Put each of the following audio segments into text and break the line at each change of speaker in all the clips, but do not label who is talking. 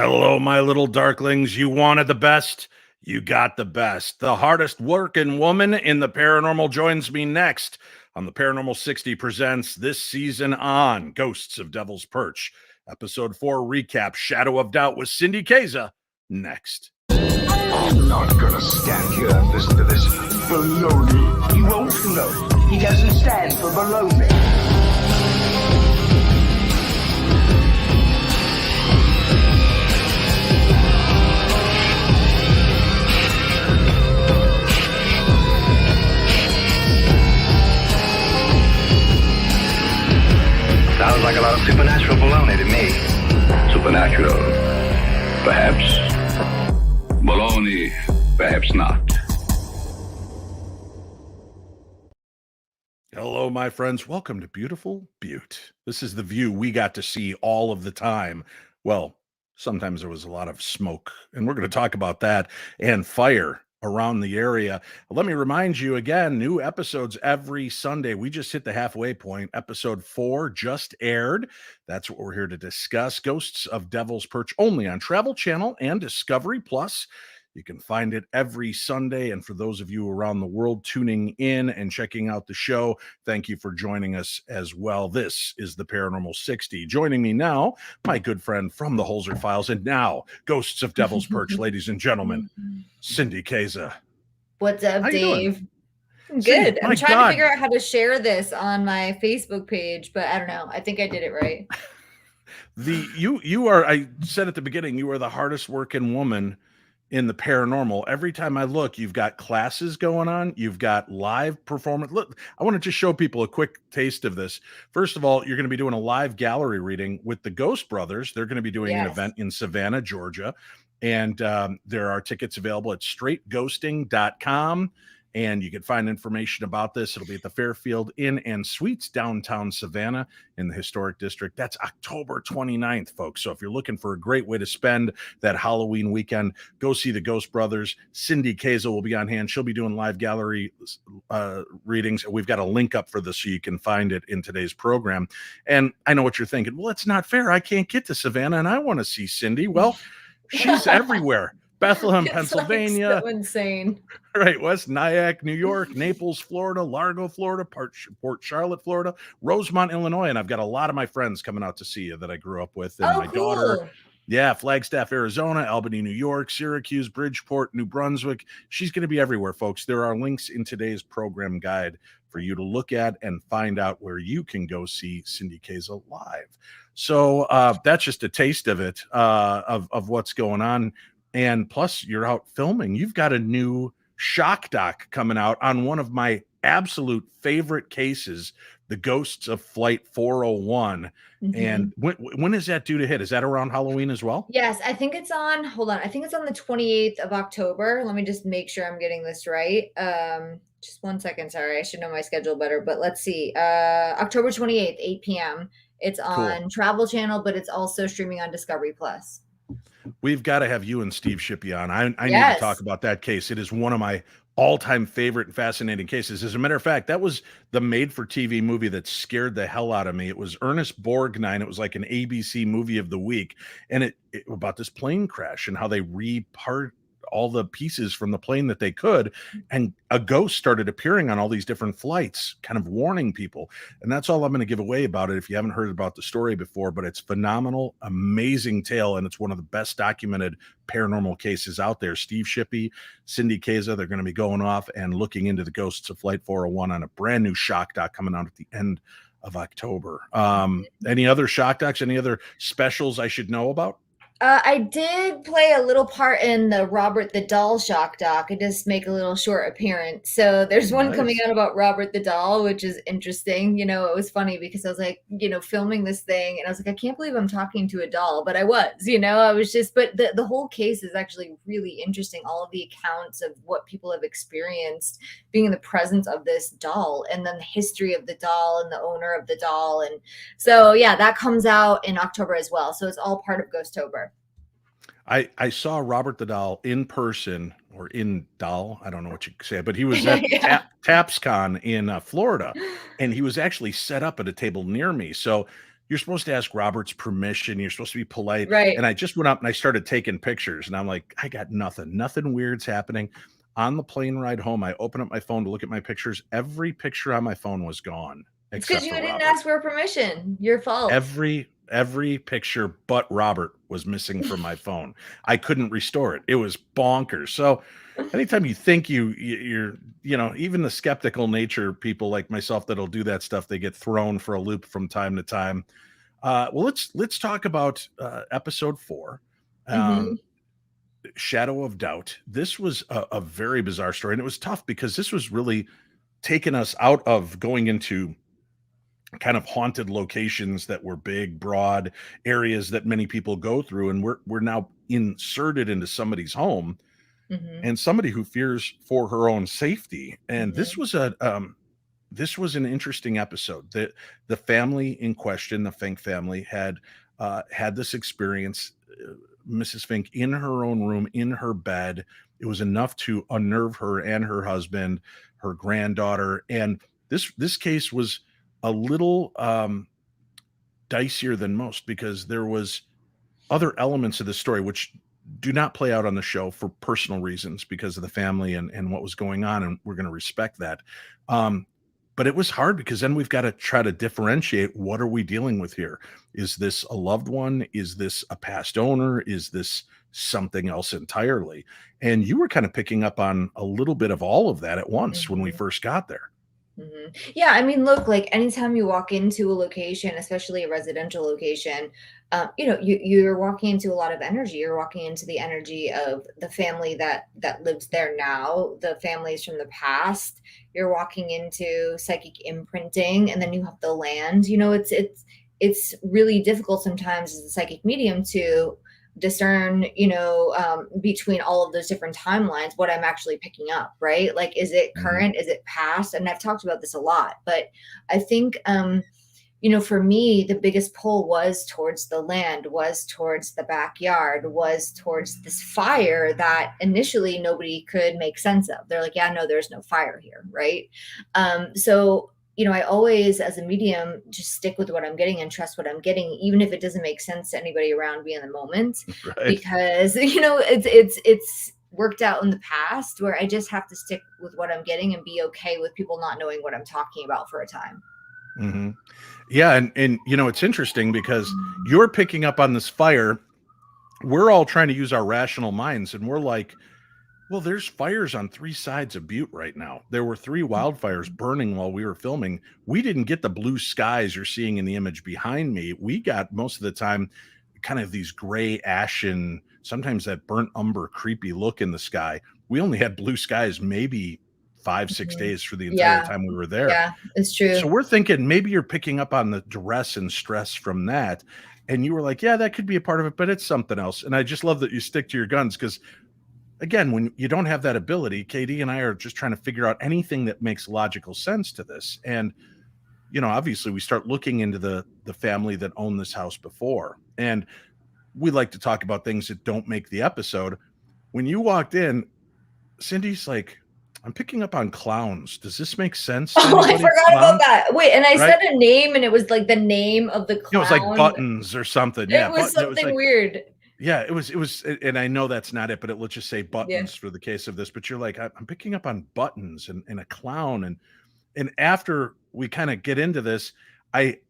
Hello, my little darklings. You wanted the best. You got the best. The hardest working woman in the paranormal joins me next on the Paranormal 60 presents this season on Ghosts of Devil's Perch. Episode 4 recap, Shadow of Doubt with Cindy Kaza. Next.
I'm not gonna stand here and listen to this baloney. You won't know. He doesn't stand for baloney.
Sounds like a lot of supernatural baloney to me. Supernatural, perhaps. Baloney, perhaps not.
Hello, my friends. Welcome to beautiful Butte. This is the view we got to see all of the time. Well, sometimes there was a lot of smoke, and we're going to talk about that and fire around the area. Let me remind you again, new episodes every Sunday. We just hit the halfway point. Episode 4 just aired. That's what we're here to discuss. Ghosts of Devil's Perch only on Travel Channel and Discovery Plus. You can find it every Sunday. And for those of you around the world tuning in and checking out the show, thank you for joining us as well. This is the Paranormal 60. Joining me now, my good friend from the Holzer Files, and now Ghosts of Devil's Perch, ladies and gentlemen, Cindy Kaza.
What's up, Dave? Good.
Cindy,
I'm trying to figure out how to share this on my Facebook page, but I don't know. I think I did it right.
You are, I said at the beginning, you are the hardest working woman in the paranormal. Every time I look, you've got classes going on. You've got live performance. Look, I want to just show people a quick taste of this. First of all, you're going to be doing a live gallery reading with the Ghost Brothers. They're going to be doing an event in Savannah, Georgia. And there are tickets available at straightghosting.com. And you can find information about this. It'll be at the Fairfield Inn and Suites, downtown Savannah in the historic district. That's October 29th, folks. So if you're looking for a great way to spend that Halloween weekend, go see the Ghost Brothers. Cindy Kaza will be on hand. She'll be doing live gallery readings. We've got a link up for this so you can find it in today's program. And I know what you're thinking. Well, it's not fair. I can't get to Savannah and I want to see Cindy. Well, she's everywhere. Bethlehem, Pennsylvania.
Like so insane.
Right, West Nyack, New York, Naples, Florida, Largo, Florida, Port Charlotte, Florida, Rosemont, Illinois, and I've got a lot of my friends coming out to see you that I grew up with, and my daughter, Flagstaff, Arizona, Albany, New York, Syracuse, Bridgeport, New Brunswick. She's going to be everywhere, folks. There are links in today's program guide for you to look at and find out where you can go see Cindy Kaza live. So that's just a taste of it, of what's going on. And plus, you're out filming. You've got a new shock doc coming out on one of my absolute favorite cases, the Ghosts of Flight 401. Mm-hmm. And when is that due to hit? Is that around Halloween as well?
Yes, I think it's on, hold on. I think it's on the 28th of October. Let me just make sure I'm getting this right. Just one second. Sorry, I should know my schedule better, but let's see. October 28th, 8 p.m. It's on Travel Channel, but it's also streaming on Discovery Plus.
We've got to have you and Steve Shippey on. I need to talk about that case. It is one of my all-time favorite and fascinating cases. As a matter of fact, that was the made-for-TV movie that scared the hell out of me. It was Ernest Borgnine. It was like an ABC movie of the week, and it about this plane crash and how they repart all the pieces from the plane that they could, and a ghost started appearing on all these different flights, kind of warning people. And that's all I'm going to give away about it if you haven't heard about the story before, but it's phenomenal, amazing tale, and it's one of the best documented paranormal cases out there. Steve Shippey, Cindy Kaza, they're going to be going off and looking into the Ghosts of Flight 401 on a brand new shock doc coming out at the end of October. Any other shock docs, any other specials I should know about?
I did play a little part in the Robert the Doll shock doc. I just make a little short appearance. So there's one coming out about Robert the Doll, which is interesting. You know, it was funny because I was like, filming this thing and I was like, I can't believe I'm talking to a doll, but I was, I was just, but the whole case is actually really interesting. All of the accounts of what people have experienced being in the presence of this doll, and then the history of the doll and the owner of the doll. And so, that comes out in October as well. So it's all part of Ghostober.
I saw Robert the Doll in person, or in doll, I don't know what you say, but he was at TAPSCon in Florida, and he was actually set up at a table near me. So you're supposed to ask Robert's permission. You're supposed to be polite.
Right.
And I just went up and I started taking pictures, and I'm like, I got nothing weird's happening. On the plane ride home, I open up my phone to look at my pictures. Every picture on my phone was gone.
It's because you
for
didn't
Robert.
ask for permission. Your fault.
Every picture but Robert was missing from my phone. I couldn't restore it. It was bonkers. So anytime you think you're, even the skeptical nature people like myself that'll do that stuff, they get thrown for a loop from time to time. Well, let's talk about episode 4. Shadow of Doubt. This was a very bizarre story, and it was tough because this was really taking us out of going into kind of haunted locations that were big, broad areas that many people go through, and we're now inserted into somebody's home and somebody who fears for her own safety. And this was an interesting episode. The family in question, the Fink family, had this experience. Mrs. Fink in her own room, in her bed. It was enough to unnerve her and her husband, her granddaughter. And this case was a little dicier than most because there was other elements of the story which do not play out on the show for personal reasons because of the family and what was going on, and we're going to respect that. But it was hard because then we've got to try to differentiate, what are we dealing with here? Is this a loved one? Is this a past owner? Is this something else entirely? And you were kind of picking up on a little bit of all of that at once when we first got there.
Yeah, I mean, look, like anytime you walk into a location, especially a residential location, you're walking into a lot of energy. You're walking into the energy of the family that lives there now, the families from the past. You're walking into psychic imprinting, and then you have the land. It's really difficult sometimes as a psychic medium to discern, between all of those different timelines, what I'm actually picking up, right? Like, is it current? Is it past? And I've talked about this a lot, but I think, for me, the biggest pull was towards the land, was towards the backyard, was towards this fire that initially nobody could make sense of. They're like, yeah, no, there's no fire here. Right. So I always, as a medium, just stick with what I'm getting and trust what I'm getting, even if it doesn't make sense to anybody around me in the moment, right? Because, it's worked out in the past where I just have to stick with what I'm getting and be okay with people not knowing what I'm talking about for a time.
Yeah. And it's interesting because you're picking up on this fire. We're all trying to use our rational minds, and we're like, well, there's fires on 3 sides of Butte right now. There were 3 wildfires burning while we were filming. We didn't get the blue skies you're seeing in the image behind me. We got, most of the time, kind of these gray, ashen, sometimes that burnt umber, creepy look in the sky. We only had blue skies maybe 5-6 days for the entire time we were there.
Yeah, it's true.
So we're thinking maybe you're picking up on the duress and stress from that. And you were like, yeah, that could be a part of it, but it's something else. And I just love that you stick to your guns because, again, when you don't have that ability, KD and I are just trying to figure out anything that makes logical sense to this. And, obviously we start looking into the family that owned this house before. And we like to talk about things that don't make the episode. When you walked in, Cindy's like, I'm picking up on clowns. Does this make sense?
Oh, I forgot about that. Wait, and I said a name, and it was like the name of the clown.
It was like Buttons or something.
It was something weird.
Yeah, it was, and I know that's not it, but let's just say Buttons for the case of this. But you're like, I'm picking up on Buttons and a clown, and after we kind of get into this,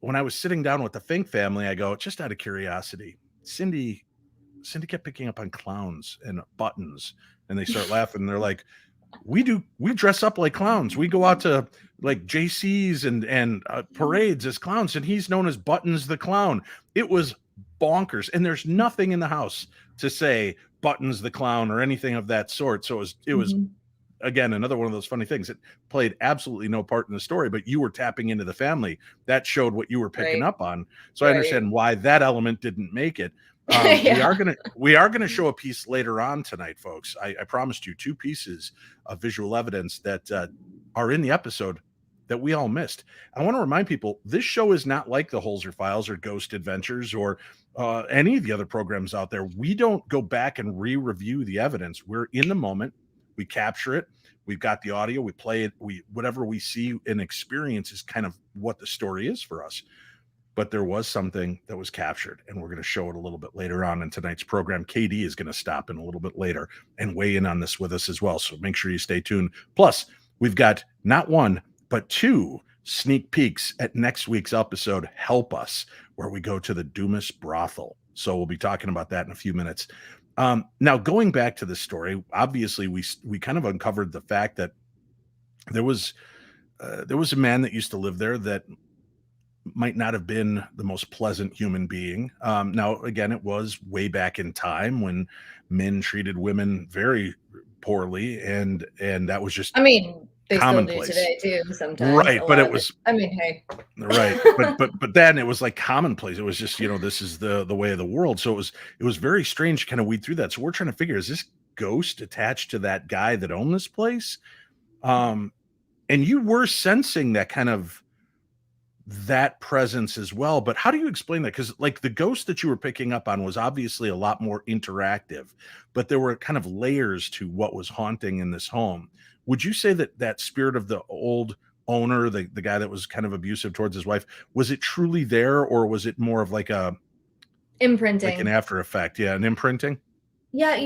when I was sitting down with the Fink family, I go, just out of curiosity, Cindy kept picking up on clowns and Buttons, and they start laughing. And they're like, we dress up like clowns. We go out to like JC's and parades as clowns, and he's known as Buttons the clown. It was bonkers, and there's nothing in the house to say Buttons the clown or anything of that sort. So it was again another one of those funny things. It played absolutely no part in the story, but you were tapping into the family. That showed what you were picking up on. So I understand why that element didn't make it. We are gonna show a piece later on tonight, folks. I promised you 2 pieces of visual evidence that are in the episode that we all missed. I want to remind people, this show is not like the Holzer Files or Ghost Adventures or any of the other programs out there. We don't go back and re-review the evidence. We're in the moment. We capture it. We've got the audio. We play it. Whatever we see and experience is kind of what the story is for us. but there was something that was captured, and we're going to show it a little bit later on in tonight's program. KD is going to stop in a little bit later and weigh in on this with us as well, so make sure you stay tuned. Plus, we've got not one, but two sneak peeks at next week's episode, Help Us, where we go to the Dumas Brothel. So we'll be talking about that in a few minutes. Now, going back to the story, obviously we kind of uncovered the fact that there was a man that used to live there that might not have been the most pleasant human being. Now, again, it was way back in time when men treated women very poorly, and that was just,
I mean, they
commonplace.
Still do today too. Sometimes,
right? But it was.
I mean, hey,
right, but then it was like commonplace. It was just, this is the way of the world. So it was very strange to kind of weed through that. So we're trying to figure, is this ghost attached to that guy that owned this place? And you were sensing that kind of that presence as well, but how do you explain that? Because like the ghost that you were picking up on was obviously a lot more interactive, but there were kind of layers to what was haunting in this home. Would you say that that spirit of the old owner, the guy that was kind of abusive towards his wife, was it truly there, or was it more of like a
imprinting,
like an after effect? Yeah, an imprinting.
Yeah,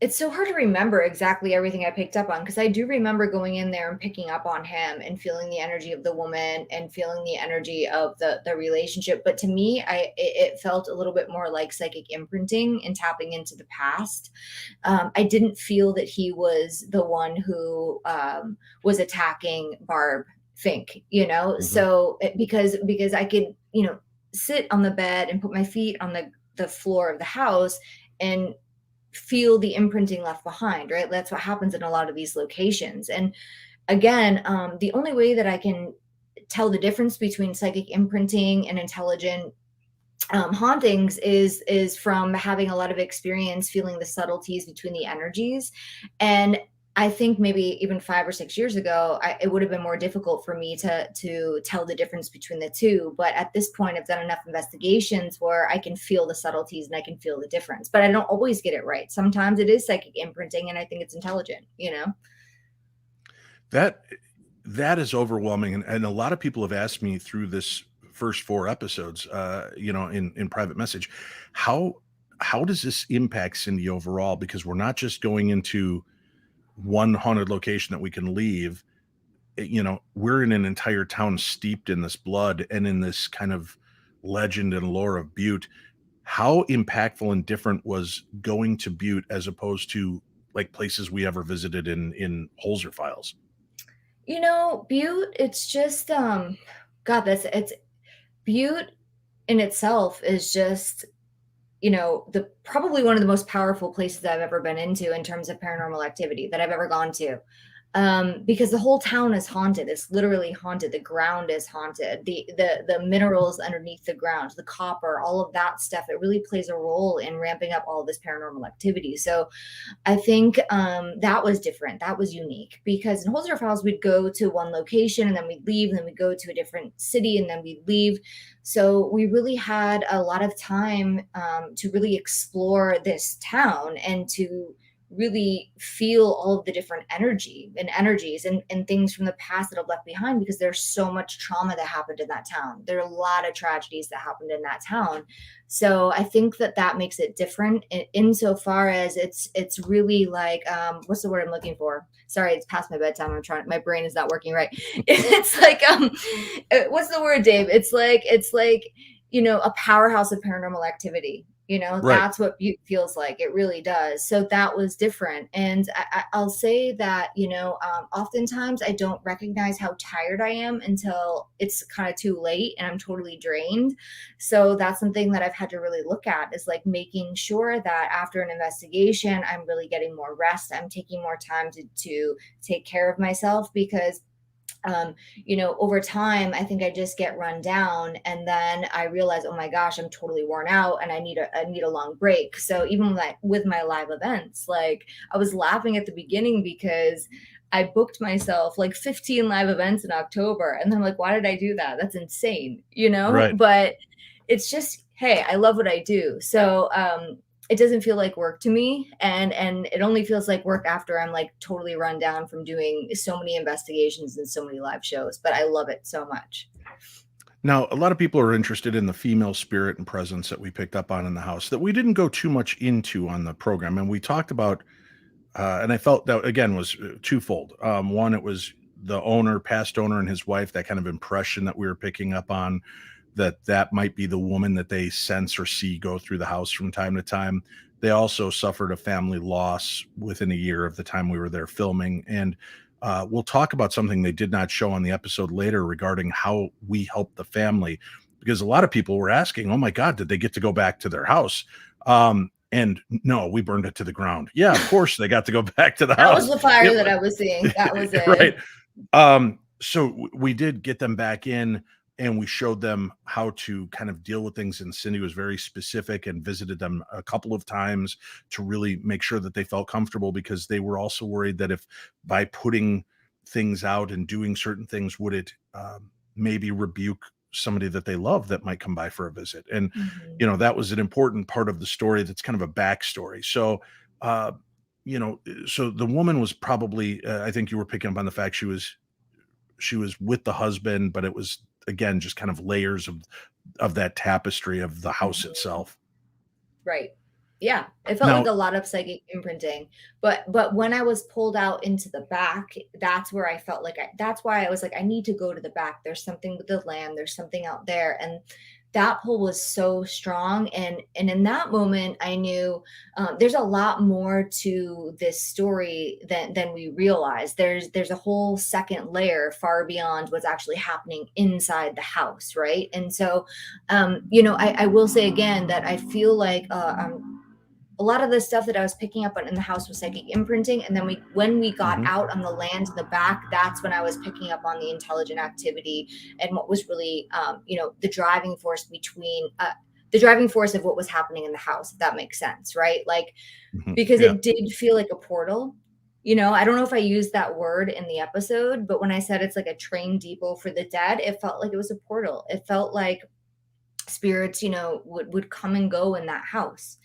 it's so hard to remember exactly everything I picked up on, because I do remember going in there and picking up on him and feeling the energy of the woman and feeling the energy of the relationship. But to me, it felt a little bit more like psychic imprinting and tapping into the past. I didn't feel that he was the one who was attacking Barb Fink,
Mm-hmm.
So because I could, sit on the bed and put my feet on the floor of the house and feel the imprinting left behind, right? That's what happens in a lot of these locations. And again, the only way that I can tell the difference between psychic imprinting and intelligent hauntings is from having a lot of experience feeling the subtleties between the energies. And I think maybe even 5 or 6 years ago, it would have been more difficult for me to tell the difference between the two. But at this point, I've done enough investigations where I can feel the subtleties and I can feel the difference. But I don't always get it right. Sometimes it is psychic imprinting, and I think it's intelligent,
That is overwhelming. And a lot of people have asked me through this first 4 episodes, in private message, how does this impact Cindy overall? Because we're not just going into one haunted location that we can leave. We're in an entire town steeped in this blood and in this kind of legend and lore of Butte. How impactful and different was going to Butte as opposed to like places we ever visited in Holzer Files?
Butte, it's just it's Butte in itself is just probably one of the most powerful places I've ever been into in terms of paranormal activity that I've ever gone to. Because the whole town is haunted. It's literally haunted. The ground is haunted. The minerals underneath the ground, the copper, all of that stuff, it really plays a role in ramping up all of this paranormal activity. So I think that was different. That was unique, because in Holzer Files, we'd go to one location and then we'd leave, and then we'd go to a different city and then we'd leave. So we really had a lot of time to really explore this town and to really feel all of the different energies and things from the past that I've left behind, because there's so much trauma that happened in that town. There are a lot of tragedies that happened in that town. So I think that makes it different insofar as it's really like, what's the word I'm looking for? Sorry, it's past my bedtime. My brain is not working right. It's like, what's the word, Dave? It's like, a powerhouse of paranormal activity.
Right.
That's what Butte feels like. It really does. So that was different. And I'll say that, oftentimes I don't recognize how tired I am until it's kind of too late and I'm totally drained. So that's something that I've had to really look at, is like making sure that after an investigation, I'm really getting more rest. I'm taking more time to take care of myself, because over time, I think I just get run down, and then I realize, oh my gosh, I'm totally worn out and I need a long break. So even with my live events, like I was laughing at the beginning because I booked myself like 15 live events in October. And then I'm like, why did I do that? That's insane,
Right.
But it's just, hey, I love what I do. So, it doesn't feel like work to me, and it only feels like work after I'm like totally run down from doing so many investigations and so many live shows, but I love it so much.
Now, a lot of people are interested in the female spirit and presence that we picked up on in the house that we didn't go too much into on the program. And we talked about, and I felt that again was twofold. One, it was the owner, past owner, and his wife, that kind of impression that we were picking up on, that might be the woman that they sense or see go through the house from time to time. They also suffered a family loss within a year of the time we were there filming. And we'll talk about something they did not show on the episode later regarding how we helped the family, because a lot of people were asking, oh my God, did they get to go back to their house? And no, we burned it to the ground. Yeah, of course they got to go back to the
That
house.
was the fire that I was seeing. That was it.
Right. So we did get them back in, and we showed them how to kind of deal with things. And Cindy was very specific and visited them a couple of times to really make sure that they felt comfortable, because they were also worried that if by putting things out and doing certain things, would it maybe rebuke somebody that they love that might come by for a visit. And, that was an important part of the story. That's kind of a backstory. So, so the woman was probably, I think you were picking up on the fact she was with the husband, but it was, again, just kind of layers of that tapestry of the house itself.
Right. Yeah. It felt like a lot of psychic imprinting, but when I was pulled out into the back, that's where I felt like that's why I was like, I need to go to the back. There's something with the land. There's something out there. And that pull was so strong. And in that moment, I knew there's a lot more to this story than we realize. There's a whole second layer far beyond what's actually happening inside the house. Right. And so, I will say again that I feel like a lot of the stuff that I was picking up on in the house was psychic imprinting. And then when we got out on the land in the back, that's when I was picking up on the intelligent activity and what was really, the driving force of what was happening in the house, if that makes sense. Right. Like, because it did feel like a portal. I don't know if I used that word in the episode, but when I said it's like a train depot for the dead, it felt like it was a portal. It felt like spirits, would come and go in that house,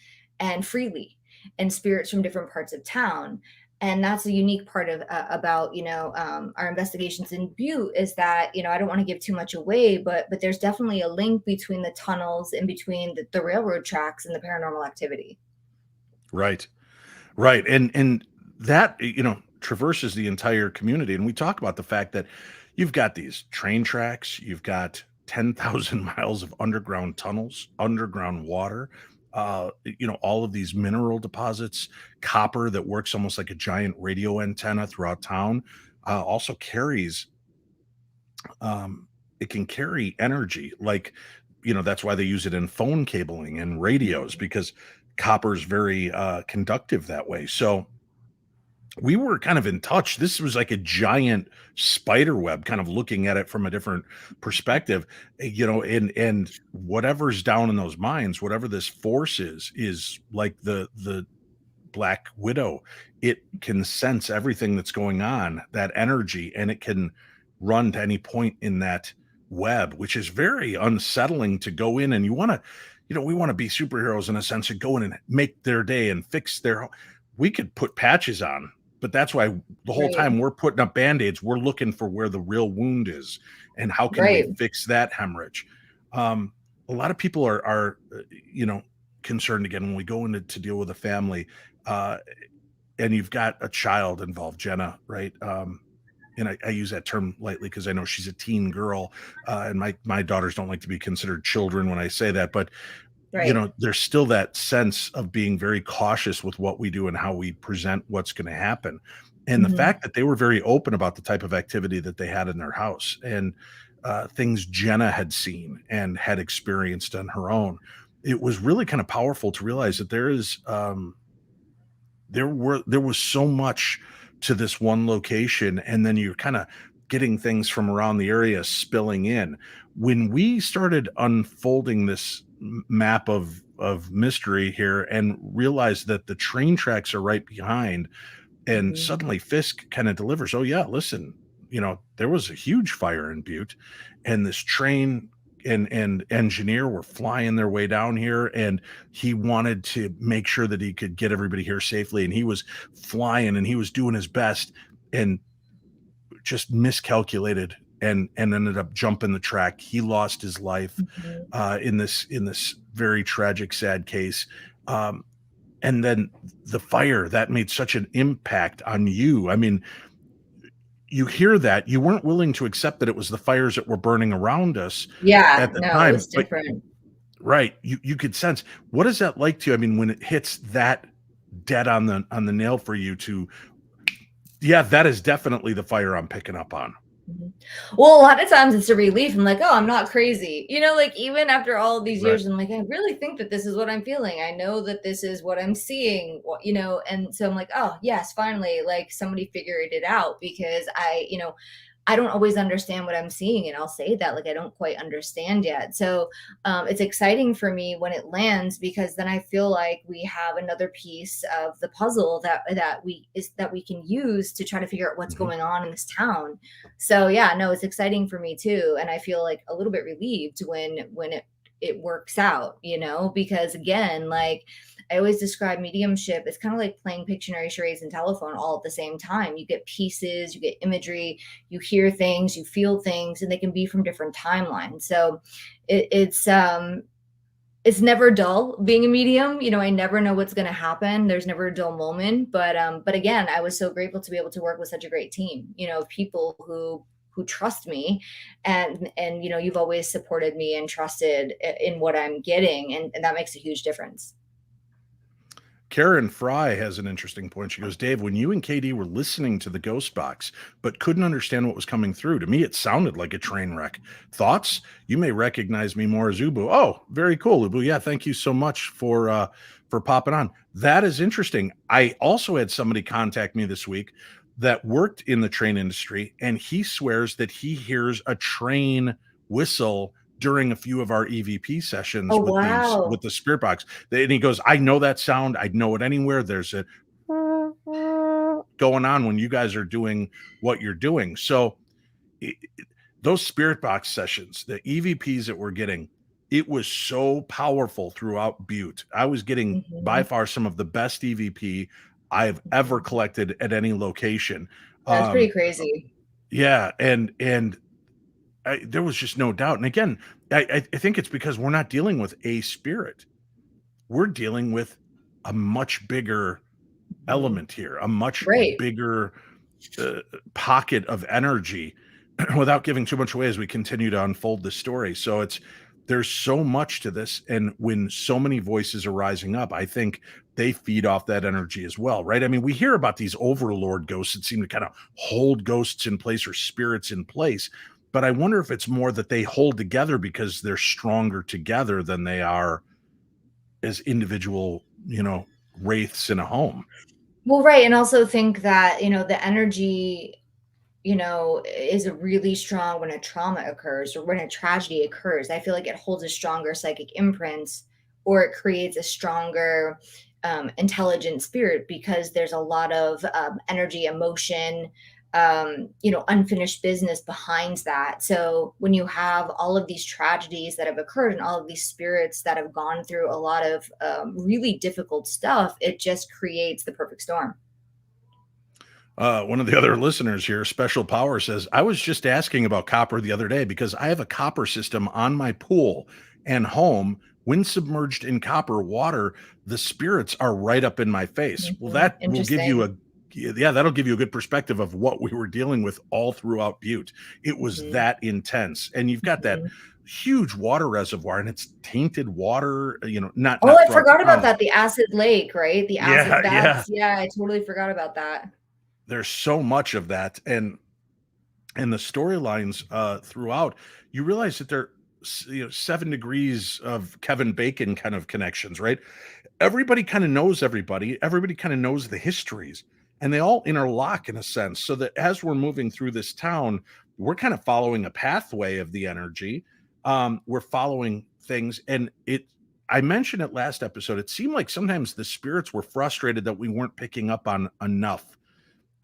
and freely, and spirits from different parts of town. And that's a unique part of about our investigations in Butte, is that I don't want to give too much away, but there's definitely a link between the tunnels and between the railroad tracks and the paranormal activity.
Right and that traverses the entire community. And we talk about the fact that you've got these train tracks, you've got 10,000 miles of underground tunnels, underground water, all of these mineral deposits, copper that works almost like a giant radio antenna throughout town, also carries, it can carry energy. Like, that's why they use it in phone cabling and radios, because copper is very conductive that way. So we were kind of in touch. This was like a giant spider web, kind of looking at it from a different perspective, and whatever's down in those mines, whatever this force is like the Black Widow. It can sense everything that's going on, that energy, and it can run to any point in that web, which is very unsettling to go in. And we want to be superheroes in a sense, and go in and make their day and fix we could put patches on. But that's why the whole time we're putting up Band-Aids, we're looking for where the real wound is and how can we fix that hemorrhage. A lot of people are concerned, again, when we go into to deal with a family, and you've got a child involved, Jenna, right? And I use that term lightly because I know she's a teen girl, and my daughters don't like to be considered children when I say that, but there's still that sense of being very cautious with what we do and how we present what's going to happen. And the fact that they were very open about the type of activity that they had in their house, and things Jenna had seen and had experienced on her own, it was really kind of powerful to realize that there was so much to this one location. And then you're kind of getting things from around the area spilling in. When we started unfolding this map of mystery here and realized that the train tracks are right behind, and suddenly Fisk kind of delivers, oh yeah, listen, there was a huge fire in Butte, and this train and engineer were flying their way down here, and he wanted to make sure that he could get everybody here safely, and he was flying and he was doing his best, and just miscalculated and ended up jumping the track. He lost his life in this very tragic, sad case. And then the fire that made such an impact on you. I mean, you hear that you weren't willing to accept that it was the fires that were burning around us
Yeah,
at the
no, it
time,
was
but
different.
right, you could sense. What is that like to you? I mean, when it hits that dead on the nail for you to, yeah, that is definitely the fire I'm picking up on.
Well, a lot of times it's a relief. I'm like, oh, I'm not crazy. Like even after all of these
Right.
years, I'm like, I really think that this is what I'm feeling. I know that this is what I'm seeing, and so I'm like, oh, yes, finally, like somebody figured it out because I don't always understand what I'm seeing. And I'll say that, like, I don't quite understand yet. So it's exciting for me when it lands because then I feel like we have another piece of the puzzle that we can use to try to figure out what's going on in this town. So yeah, no, it's exciting for me too. And I feel like a little bit relieved when it works out, because again, like I always describe mediumship as kind of like playing Pictionary, charades, and telephone all at the same time. You get pieces, you get imagery, you hear things, you feel things, and they can be from different timelines. So it's never dull being a medium. I never know what's going to happen. There's never a dull moment. But again, I was so grateful to be able to work with such a great team, of people who trust me and you've always supported me and trusted in what I'm getting. And that makes a huge difference.
Karen Fry has an interesting point. She goes, Dave, when you and KD were listening to the ghost box, but couldn't understand what was coming through, to me, it sounded like a train wreck. Thoughts? You may recognize me more as Ubu. Oh, very cool, Ubu. Yeah, thank you so much for popping on. That is interesting. I also had somebody contact me this week that worked in the train industry, and he swears that he hears a train whistle during a few of our EVP sessions with the spirit box. And he goes, I know that sound. I know it anywhere. There's a going on when you guys are doing what you're doing. So those spirit box sessions, the EVPs that we're getting, it was so powerful throughout Butte. I was getting by far some of the best EVP I've ever collected at any location.
That's pretty crazy.
Yeah. And there was just no doubt. And again, I think it's because we're not dealing with a spirit. We're dealing with a much bigger element here, a much bigger pocket of energy without giving too much away as we continue to unfold the story. So there's so much to this. And when so many voices are rising up, I think they feed off that energy as well, right? I mean, we hear about these overlord ghosts that seem to kind of hold ghosts in place or spirits in place. But I wonder if it's more that they hold together because they're stronger together than they are as individual, wraiths in a home.
Well, right. And also think that, the energy, is really strong when a trauma occurs or when a tragedy occurs. I feel like it holds a stronger psychic imprint or it creates a stronger intelligent spirit because there's a lot of energy, emotion, unfinished business behind that. So when you have all of these tragedies that have occurred and all of these spirits that have gone through a lot of really difficult stuff, it just creates the perfect storm.
One of the other listeners here, Special Power, says, I was just asking about copper the other day because I have a copper system on my pool and home. When submerged in copper water, the spirits are right up in my face. Well, that will give you that'll give you a good perspective of what we were dealing with all throughout Butte. It was that intense. And you've got that huge water reservoir and it's tainted water, not.
Oh, I forgot about that. The acid lake, right? The acid baths. Yeah, I totally forgot about that.
There's so much of that. And the storylines throughout, you realize that they're 7 degrees of Kevin Bacon kind of connections, right? Everybody kind of knows everybody. Everybody kind of knows the histories. And they all interlock in a sense, so that as we're moving through this town, we're kind of following a pathway of the energy. We're following things. And I mentioned it last episode. It seemed like sometimes the spirits were frustrated that we weren't picking up on enough.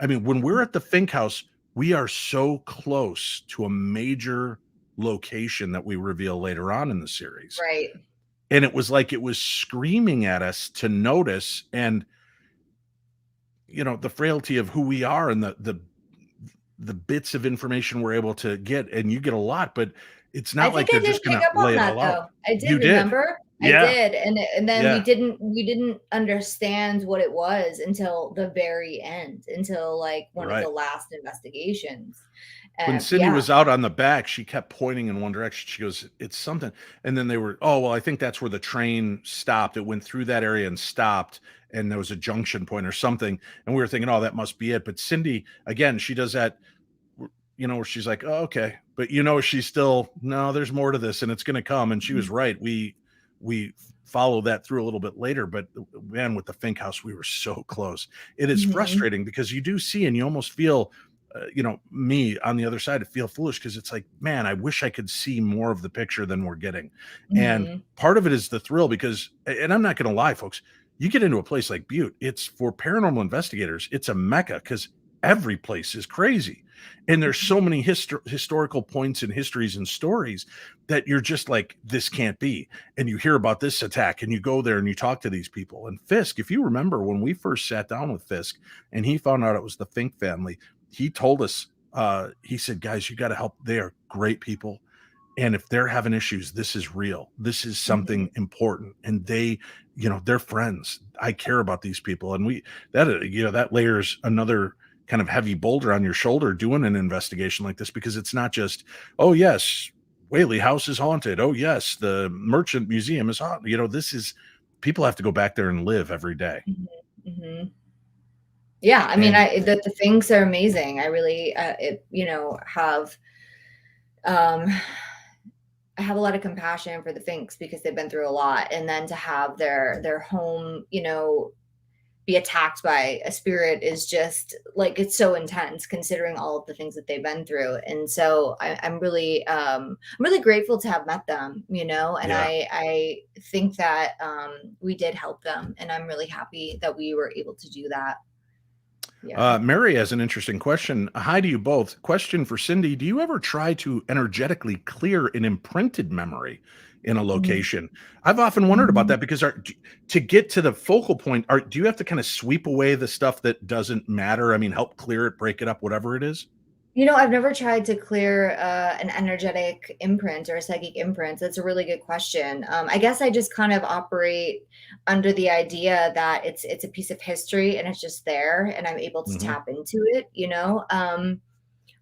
I mean, when we're at the Fink house, we are so close to a major location that we reveal later on in the series.
Right.
And it was like it was screaming at us to notice. And the frailty of who we are and the bits of information we're able to get, and you get a lot, but it's
I
not like
think I
they're
did
just
pick
gonna
up on
lay it
that
all out.
though. I
You
did,
did.
remember? I
Yeah.
did. And then
Yeah.
we didn't understand what it was until the very end, until like one of the
Right.
last investigations.
When Cindy
Yeah.
was out on the back, she kept pointing in one direction. She goes, "It's something." And then they were, "Oh, well, I think that's where the train stopped. It went through that area and stopped, and there was a junction point or something." And we were thinking, "Oh, that must be it." But Cindy, again, she does that, where she's like, "Oh, okay." But she's still, "No, there's more to this and it's going to come." And she was right. We follow that through a little bit later, but man, with the Fink house, we were so close. It is
Mhm.
frustrating because you do see, and you almost feel, me on the other side to feel foolish because it's like, man, I wish I could see more of the picture than we're getting. And
Mhm.
part of it is the thrill because, and I'm not going to lie, folks, you get into a place like Butte, it's for paranormal investigators, it's a mecca because every place is crazy. And there's so many historical points and histories and stories that you're just like, this can't be. And you hear about this attack and you go there and you talk to these people. And Fisk, if you remember when we first sat down with Fisk and he found out it was the Fink family, he told us, he said, guys, you got to help. They are great people. And if they're having issues, this is real. This is
Mhm.
something important. And they're friends. I care about these people. And that layers another kind of heavy boulder on your shoulder doing an investigation like this, because it's not just, oh, yes, Whaley House is haunted. Oh, yes, the Merchant Museum is haunted. This is, people have to go back there and live every day.
Mhm. Mhm. Yeah, I mean,
And
the things are amazing. I really, um, I have a lot of compassion for the Finks because they've been through a lot, and then to have their home, be attacked by a spirit is just like, it's so intense considering all of the things that they've been through. And so I'm really grateful to have met them, and
yeah.
I think that we did help them, and I'm really happy that we were able to do that. Yeah.
Mary has an interesting question. Hi to you both. Question for Cindy. Do you ever try to energetically clear an imprinted memory in a
Mhm.
location? I've often wondered about that because to get to the focal point, do you have to kind of sweep away the stuff that doesn't matter? I mean, help clear it, break it up, whatever it is?
I've never tried to clear an energetic imprint or a psychic imprint. That's a really good question. I guess I just kind of operate under the idea that it's a piece of history and it's just there, and I'm able to
Hmm.
tap into it.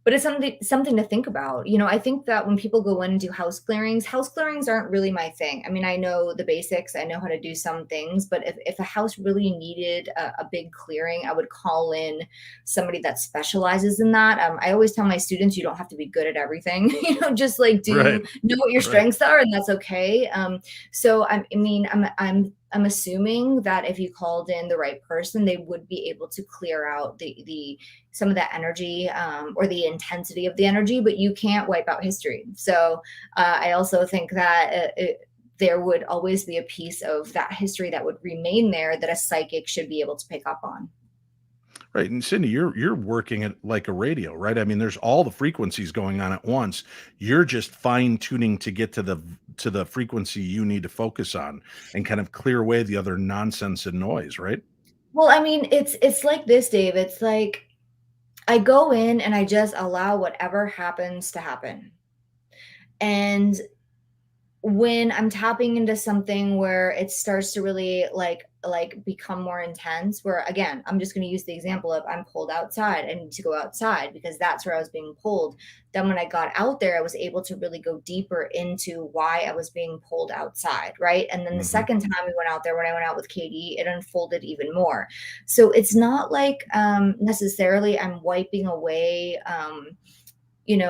But it's something to think about. I think that when people go in and do house clearings aren't really my thing. I mean, I know the basics, I know how to do some things, but if a house really needed a big clearing, I would call in somebody that specializes in that. I always tell my students, you don't have to be good at everything. Just like
Right.
know what your
Right.
strengths are, and that's okay. So I'm assuming that if you called in the right person, they would be able to clear out the some of that energy, or the intensity of the energy, but you can't wipe out history. So I also think that there would always be a piece of that history that would remain there that a psychic should be able to pick up on.
Right. And Cindy, you're working it like a radio, right? I mean, there's all the frequencies going on at once. You're just fine tuning to get to the frequency you need to focus on and kind of clear away the other nonsense and noise, right?
Well, I mean, it's like this, Dave. It's like I go in and I just allow whatever happens to happen. And when I'm tapping into something where it starts to really like become more intense, where again, I'm just going to use the example of I'm pulled outside. I need to go outside because that's where I was being pulled. Then when I got out there, I was able to really go deeper into why I was being pulled outside, right? And then the
Hmm.
second time we went out there, when I went out with KD, it unfolded even more. So it's not like necessarily I'm wiping away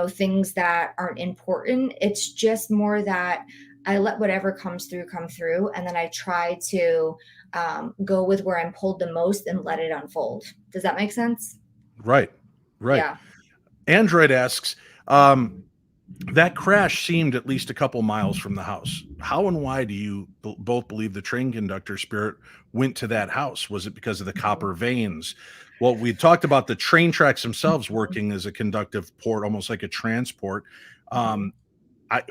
things that aren't important. It's just more that I let whatever comes through come through, and then I try to go with where I'm pulled the most and let it unfold. Does that make sense?
Right. Right.
Yeah.
Android asks, um, that crash seemed at least a couple miles from the house. How and why do you both believe the train conductor spirit went to that house? Was it because of the copper veins? Well, we talked about the train tracks themselves working as a conductive port, almost like a transport.
Mhm.
Um, I,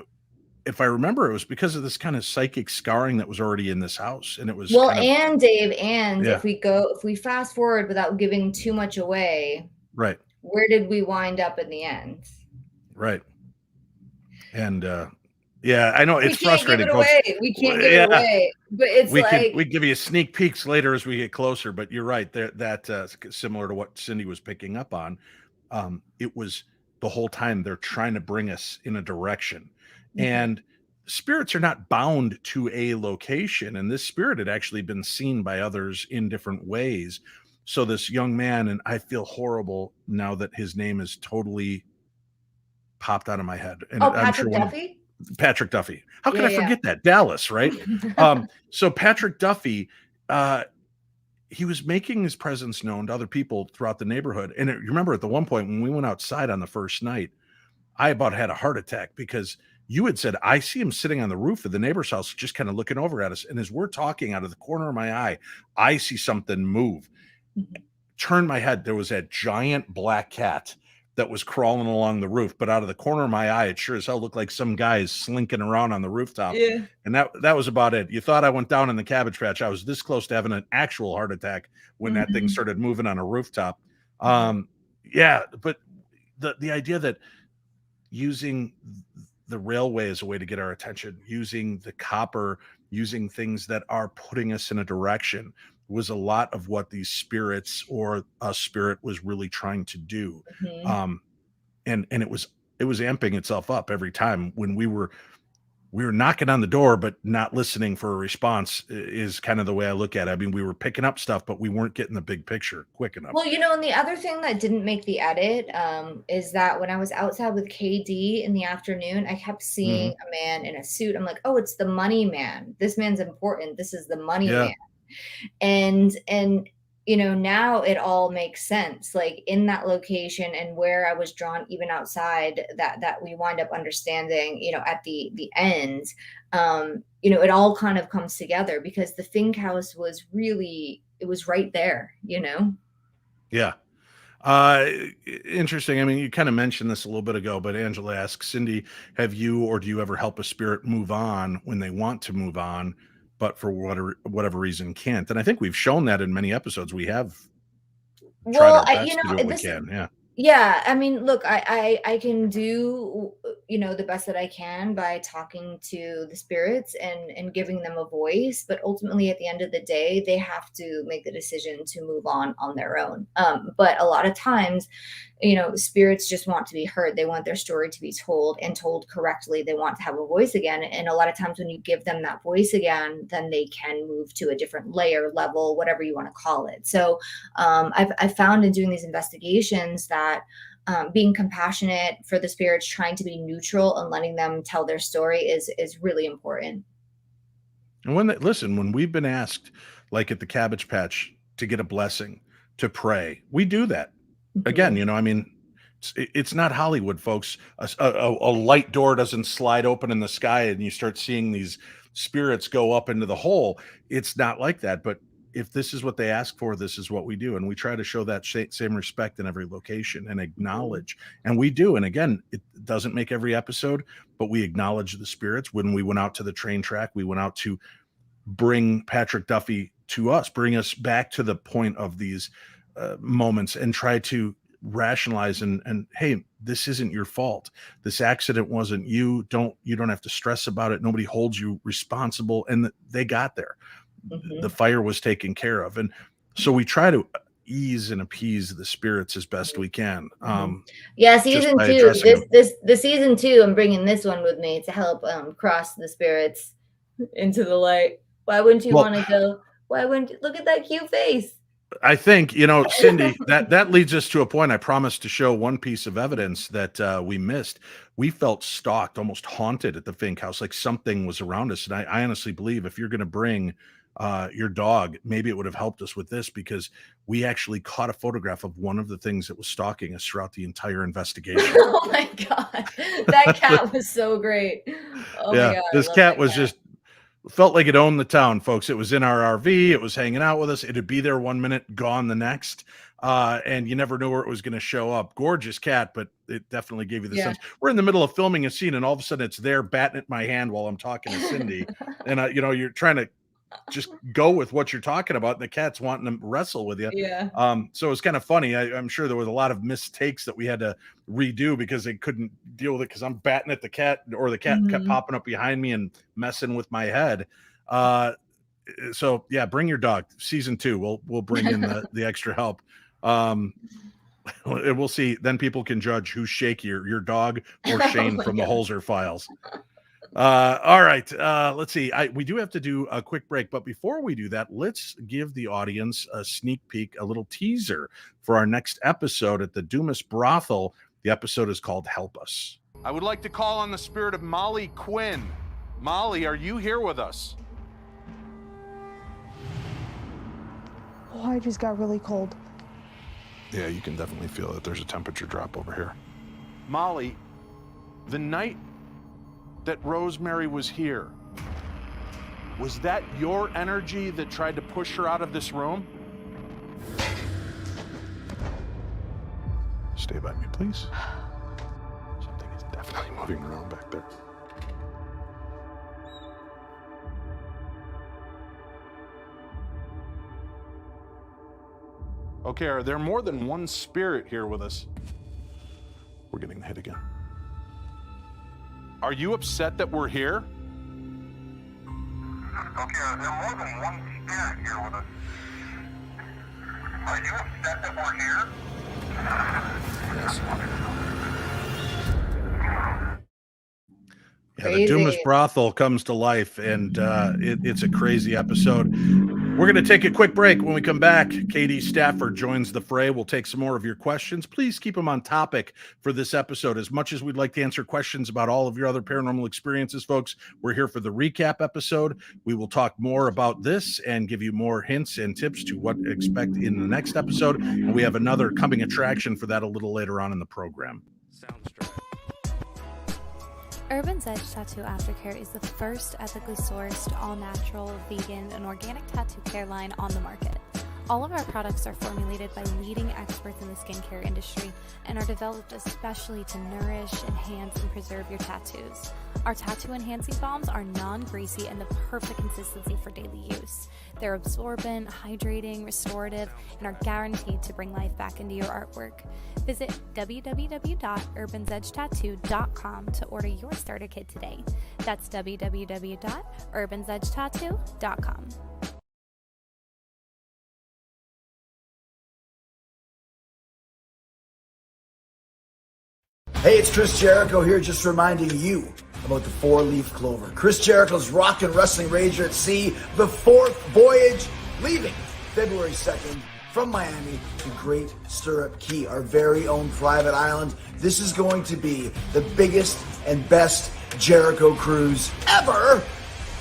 if I remember, it was because of this kind of psychic scarring that was already in this house, and it was
Well,
kind of,
and Dave, and
yeah,
if we fast forward without giving too much away,
right.
where did we wind up in the end?
Right. And yeah, I know
We
it's
can't give
frustrating,
it
folks.
away. We can't give it
Yeah,
away. But it's
we
like,
give you sneak peeks later as we get closer, but you're right there. That similar to what Cindy was picking up on. It was the whole time they're trying to bring us in a direction,
mhm,
and spirits are not bound to a location. And this spirit had actually been seen by others in different ways. So this young man, and I feel horrible now that his name is totally popped out of my head, and
oh,
I'm sure
Patrick
one of
Duffy?
Patrick Duffy. How could
Yeah,
I
yeah.
forget that? Dallas, right? So Patrick Duffy, uh, he was making his presence known to other people throughout the neighborhood. And you remember at the one point when we went outside on the first night, I about had a heart attack because you had said, I see him sitting on the roof of the neighbor's house, just kind of looking over at us. And as we're talking out of the corner of my eye, I see something move.
Mhm.
Turn my head. There was that giant black cat that was crawling along the roof, but out of the corner of my eye, it sure as hell looked like some guy is slinking around on the rooftop.
Yeah.
And that was about it. You thought I went down in the cabbage patch. I was this close to having an actual heart attack when that thing
Mhm,
started moving on a rooftop.
mhm,
Yeah, but the idea that using the railway as a way to get our attention, using the copper, using things that are putting us in a direction was a lot of what these spirits or a spirit was really trying to do.
mhm.
Um, and it was amping itself up every time when we were knocking on the door but not listening for a response is kind of the way I look at it. I mean, we were picking up stuff, but we weren't getting the big picture quick enough.
Well, and the other thing that didn't make the edit, is that when I was outside with KD in the afternoon, I kept
Hmm.
seeing a man in a suit. I'm like, "Oh, it's the money man. This man's important. This is the money
Yeah.
man." And now it all makes sense, like in that location and where I was drawn, even outside that we wind up understanding, at the end. It all kind of comes together because the Fink house was really, it was right there.
Yeah. Interesting. I mean, you kind of mentioned this a little bit ago, but Angela asks, Cindy, have you or do you ever help a spirit move on when they want to move on, but for whatever reason can't? And I think we've shown that in many episodes. We have tried
Well,
our best to do what we
this,
can. Yeah.
yeah, I mean, look, I can do, the best that I can by talking to the spirits and giving them a voice, but ultimately at the end of the day, they have to make the decision to move on their own. But a lot of times, spirits just want to be heard. They want their story to be told and told correctly. They want to have a voice again. And a lot of times when you give them that voice again, then they can move to a different layer, level, whatever you want to call it. So I've found in doing these investigations that being compassionate for the spirits, trying to be neutral and letting them tell their story is really important.
And when we've been asked, like at the Cabbage Patch, to get a blessing, to pray, we do that. Again,
Mhm.
I mean, it's not Hollywood, folks. A light door doesn't slide open in the sky and you start seeing these spirits go up into the hole. It's not like that. But if this is what they ask for, this is what we do. And we try to show that same respect in every location and
Mhm.
acknowledge. And we do. And again, it doesn't make every episode, but we acknowledge the spirits. When we went out to the train track, we went out to bring Patrick Duffy to us, bring us back to the point of these moments and try to rationalize and hey, this isn't your fault. This accident wasn't you don't have to stress about it. Nobody holds you responsible. And they got there. The
Mhm.
fire was taken care of. And so we try to ease and appease the spirits as best we can,
Mhm. Yeah,
just
season
by
2,
addressing them.
the season 2, I'm bringing this one with me to help, cross the spirits into the light. Why wouldn't you
Well,
wanna go? Why wouldn't look at that cute face.
I think, Cindy, that leads us to a point. I promised to show one piece of evidence that we missed. We felt stalked, almost haunted at the Fink house, like something was around us. And I honestly believe if you're going to bring your dog, maybe it would have helped us with this because we actually caught a photograph of one of the things that was stalking us throughout the entire investigation.
Oh my god. That cat was so great. Oh my
Yeah,
god, I
this
love
cat
that
was
cat.
just felt like it owned the town, folks. It was in our RV. It was hanging out with us. It'd be there one minute, gone the next. And you never knew where it was going to show up. Gorgeous cat, but it definitely gave you the
Yeah.
sense. We're in the middle of filming a scene, and all of a sudden it's there batting at my hand while I'm talking to Cindy. And, you're trying to just go with what you're talking about. The cat's wanting to wrestle with you.
Yeah.
So it's kind of funny. I'm sure there was a lot of mistakes that we had to redo because they couldn't deal with it because I'm batting at the cat, or the cat kept popping up behind me and messing with my head. So yeah, bring your dog. Season 2, we'll bring in the extra help. We'll see. Then people can judge who's shakier, your dog or Shane from the Holzer Files. All right. Let's see. We do have to do a quick break, but before we do that, let's give the audience a sneak peek, a little teaser for our next episode at the Dumas Brothel. The episode is called Help Us. I would like to call on the spirit of Molly Quinn. Molly, are you here with us?
Oh, I just got really cold.
Yeah, you can definitely feel that there's a temperature drop over here. Molly, the night that Rosemary was here, was that your energy that tried to push her out of this room? Stay by me, please. Something is definitely moving around back there. Okay, are there more than one spirit here with us? We're getting hit again. Are you upset that we're here?
Okay, are there more than one spirit here with us? Are you upset that we're here?
Yes. Yeah, the
Crazy.
Dumas Brothel comes to life, and it's a crazy episode. We're going to take a quick break. When we come back, KD Stafford joins the fray. We'll take some more of your questions. Please keep them on topic for this episode. As much as we'd like to answer questions about all of your other paranormal experiences, folks, we're here for the recap episode. We will talk more about this and give you more hints and tips to what to expect in the next episode. And we have another coming attraction for that a little later on in the program.
Urbanz Edge Tattoo Aftercare is the first ethically sourced, all-natural, vegan, and organic tattoo care line on the market. All of our products are formulated by leading experts in the skincare industry and are developed especially to nourish, enhance, and preserve your tattoos. Our tattoo enhancing balms are non-greasy and the perfect consistency for daily use. They're absorbent, hydrating, restorative, and are guaranteed to bring life back into your artwork. Visit www.urbanzedgetattoo.com to order your starter kit today. That's www.urbanzedgetattoo.com.
Hey, it's Chris Jericho here, just reminding you about the 4-leaf clover. Chris Jericho's Rock and Wrestling Rager at Sea, the 4th voyage, leaving February 2nd from Miami to Great Stirrup Key, our very own private island. This is going to be the biggest and best Jericho cruise ever,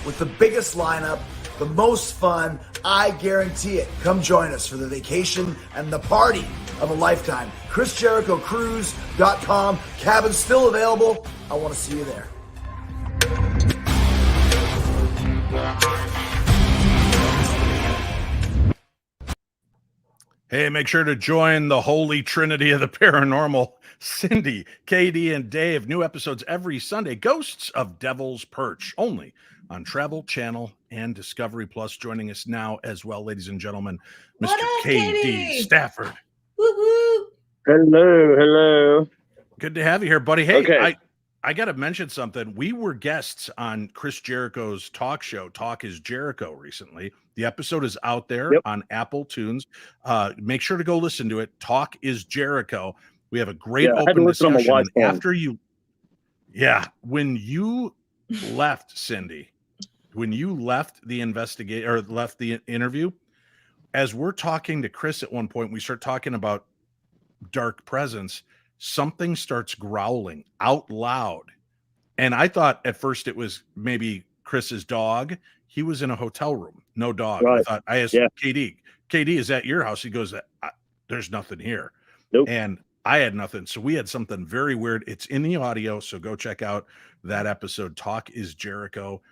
with the biggest lineup, the most fun. I guarantee it. Come join us for the vacation and the party of a lifetime. ChrisJerichoCruise.com. Cabin's still available. I want to see you there.
Hey, make sure to join the holy trinity of the paranormal. Cindy, KD, and Dave. New episodes every Sunday. Ghosts of Devil's Perch, only on Travel Channel and Discovery Plus. Joining us now as well, ladies and gentlemen, Mr.
What up,
KD
KD?
Stafford.
Woo-hoo.
Hello.
Good to have you here, buddy. Hey,
Okay.
I got to mention something. We were guests on Chris Jericho's talk show, Talk is Jericho, recently. The episode is out there on Apple Tunes. Make sure to go listen to it. Talk is Jericho. We have a great open discussion. And after you, when you left, Cindy, when you left the left the interview, as we're talking to Chris at one point, we start talking about dark presence. Something starts growling out loud. And I thought at first it was maybe Chris's dog. He was in a hotel room, no dog.
Right.
I asked KD, is that your house? He goes, there's nothing here.
Nope.
And I had nothing. So we had something very weird. It's in the audio. So go check out that episode. Talk is Jericho.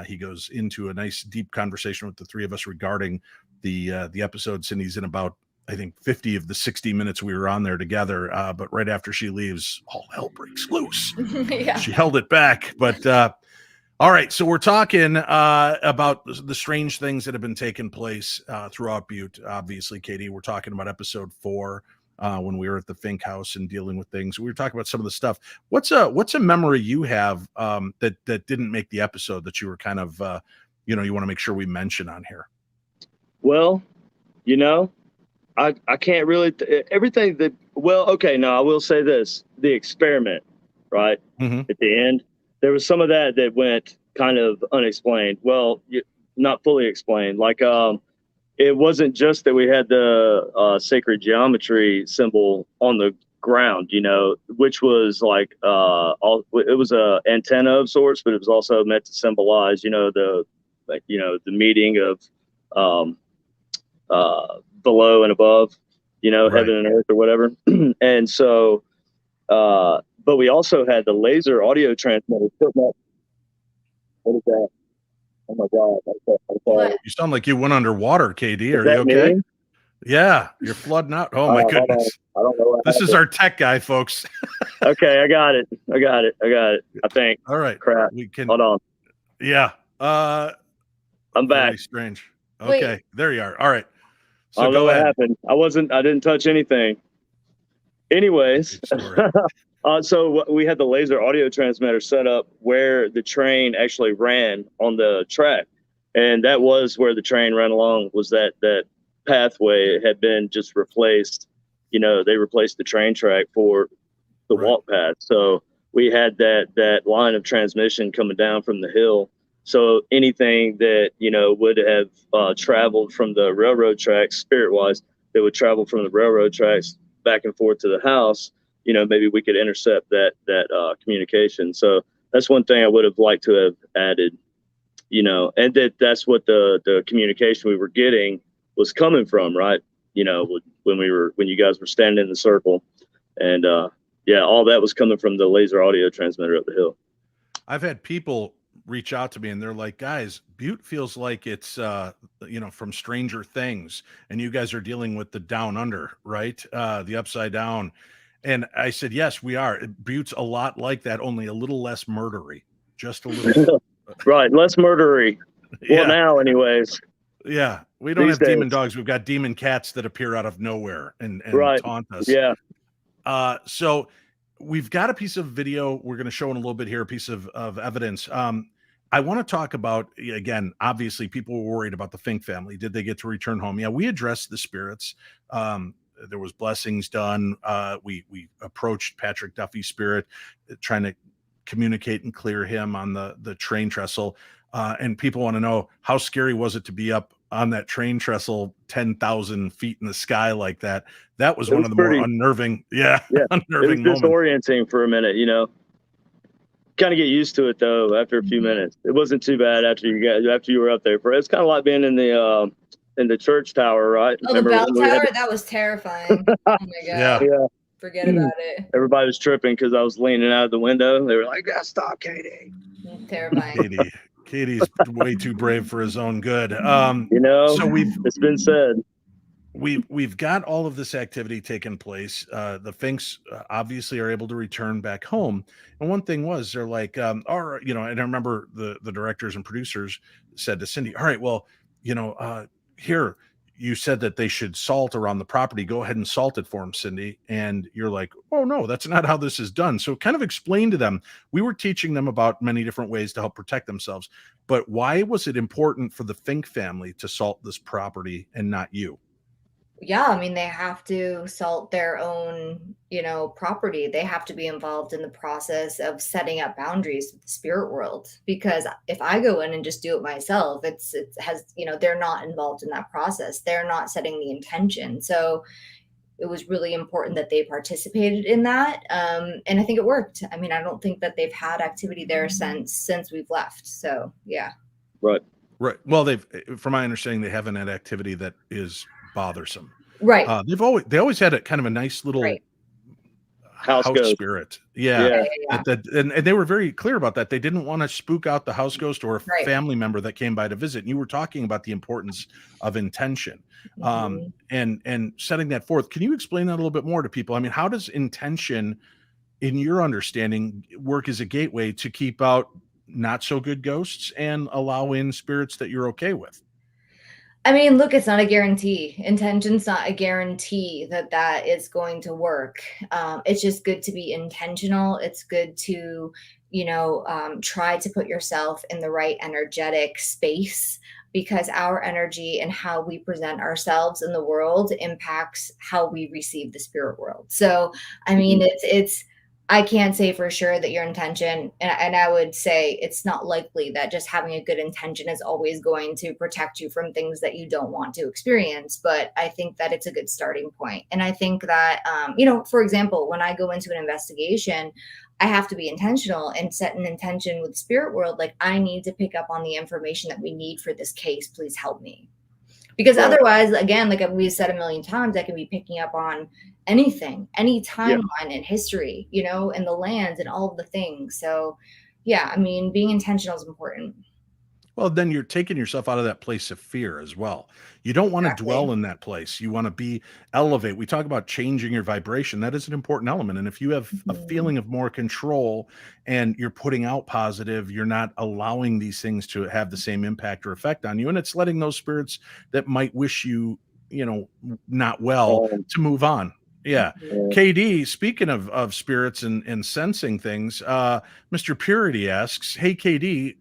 He goes into a nice deep conversation with the three of us regarding the episode. Cindy's in about, I think, 50 of the 60 minutes we were on there together. But right after she leaves, all hell breaks loose.
Yeah.
She held it back. But All right, so we're talking about the strange things that have been taking place throughout Butte. Obviously, Katie, we're talking about episode 4 when we were at the Fink house and dealing with things. We were talking about some of the stuff. What's a memory you have that didn't make the episode that you were kind of you want to make sure we mention on here?
Well, I can't really everything that. Well, okay, no, I will say this: the experiment, right at the end. There was some of that went kind of unexplained. Well, not fully explained. Like, it wasn't just that we had the sacred geometry symbol on the ground, which was like, it was a antenna of sorts, but it was also meant to symbolize, the meeting of below and above,
Right.
heaven and earth or whatever. And so, but we also had the laser audio transmitter putting up. What is that? Oh my God.
What?
You sound like you went underwater, KD. Are
Is that
you okay?
me?
Yeah, you're flooding out. Oh my
Hold on.
goodness.
I don't know what
This is
happened.
our tech guy, folks.
Okay, I got it. I think.
All right.
Crap.
We can
Hold on.
Yeah.
I'm back.
Very strange.
Wait.
Okay, there you are. All right.
I
So
don't know
go
what
ahead.
happened. I didn't touch anything. Anyways,
Good story.
so we had the laser audio transmitter set up where the train actually ran on the track. And that was where the train ran along, was that pathway. It had been just replaced. They replaced the train track for the
Right.
walk path. So we had that line of transmission coming down from the hill. So anything that, would have traveled from the railroad tracks, spirit-wise, that would travel from the railroad tracks back and forth to the house, maybe we could intercept that communication. So that's one thing I would have liked to have added, and that's what the communication we were getting was coming from, right? When you guys were standing in the circle, and all that was coming from the laser audio transmitter up the hill.
I've had people reach out to me and they're like, guys, Butte feels like it's from Stranger Things, and you guys are dealing with the down under, right? The upside down. And I said, yes, we are. Butte's a lot like that, only a little less murdery. Just a little.
Right, less murdery.
Yeah.
Well, now anyways.
Yeah. We don't
These
have demon
days.
dogs. We've got demon cats that appear out of nowhere and
Right.
taunt us.
Yeah.
So we've got a piece of video we're going to show in a little bit here, a piece of evidence. I want to talk about, again, obviously people were worried about the Fink family. Did they get to return home? Yeah, we addressed the spirits. There was blessings done. We approached Patrick Duffy's spirit, trying to communicate and clear him on the train trestle. And people want to know, how scary was it to be up on that train trestle 10,000 feet in the sky like that? That was one of the more unnerving, unnerving
It was
moments.
disorienting for a minute, Kind of get used to it though after a few minutes. It wasn't too bad after you were up there. It's kind of like being in the church tower, right?
Oh, the bell tower? That was terrifying. Oh my God.
Yeah.
Forget about it.
Everybody was tripping because I was leaning out of the window. They were like, stop, Katie.
Terrifying.
Katie's way too brave for his own good.
So it's been said.
We've got all of this activity taking place. The Finks obviously are able to return back home. And one thing was, they're like, and I remember the directors and producers said to Cindy, all right, well, here, you said that they should salt around the property. Go ahead and salt it for them, Cindy. And you're like, oh no, that's not how this is done. So kind of explain to them. We were teaching them about many different ways to help protect themselves. But why was it important for the Fink family to salt this property and not you?
Yeah, I mean, they have to salt their own, property. They have to be involved in the process of setting up boundaries with the spirit world. Because if I go in and just do it myself, they're not involved in that process. They're not setting the intention. So it was really important that they participated in that. And I think it worked. I mean, I don't think that they've had activity there since we've left. So yeah.
Right.
Well, from my understanding, they haven't had activity that is bothersome.
Right.
They always had a kind of a nice little house spirit. Yeah. And they were very clear about that. They didn't want to spook out the house ghost or a family member that came by to visit. And you were talking about the importance of intention, and setting that forth. Can you explain that a little bit more to people? I mean, how does intention, in your understanding, work as a gateway to keep out not so good ghosts and allow in spirits that you're okay with?
I mean, look, it's not a guarantee. Intention's not a guarantee that that is going to work. It's just good to be intentional. It's good to, try to put yourself in the right energetic space, because our energy and how we present ourselves in the world impacts how we receive the spirit world. So, I mean, I can't say for sure that your intention, and I would say it's not likely that just having a good intention is always going to protect you from things that you don't want to experience. But I think that it's a good starting point. And I think that, for example, when I go into an investigation, I have to be intentional and set an intention with the spirit world. Like, I need to pick up on the information that we need for this case. Please help me. Because otherwise, again, like we've said a million times, I can be picking up on anything, any timeline in history, and the lands and all of the things. So, yeah, I mean, being intentional is important.
Well, then you're taking yourself out of that place of fear as well. You don't want to dwell in that place. You want to elevate. We talk about changing your vibration. That is an important element. And if you have a feeling of more control and you're putting out positive, you're not allowing these things to have the same impact or effect on you. And it's letting those spirits that might wish you, not well, to move on. Yeah. KD, speaking of spirits and sensing things, Mr. Purity asks, hey, KD,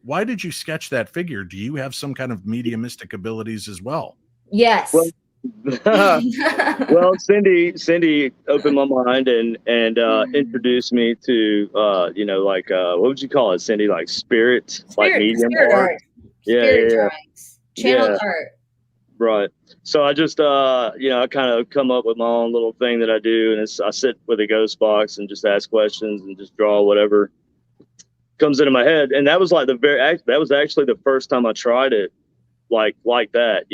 why did you sketch that figure? Do you have some kind of mediumistic abilities as well?
Yes.
Well, Cindy opened my mind and introduced me to what would you call it, Cindy? Like spirit like medium art.
Spirit drawings, channeled art.
Right. So I just I kind of come up with my own little thing that I do, and I sit with a ghost box and just ask questions and just draw whatever comes into my head. And that was like that was actually the first time I tried it like that,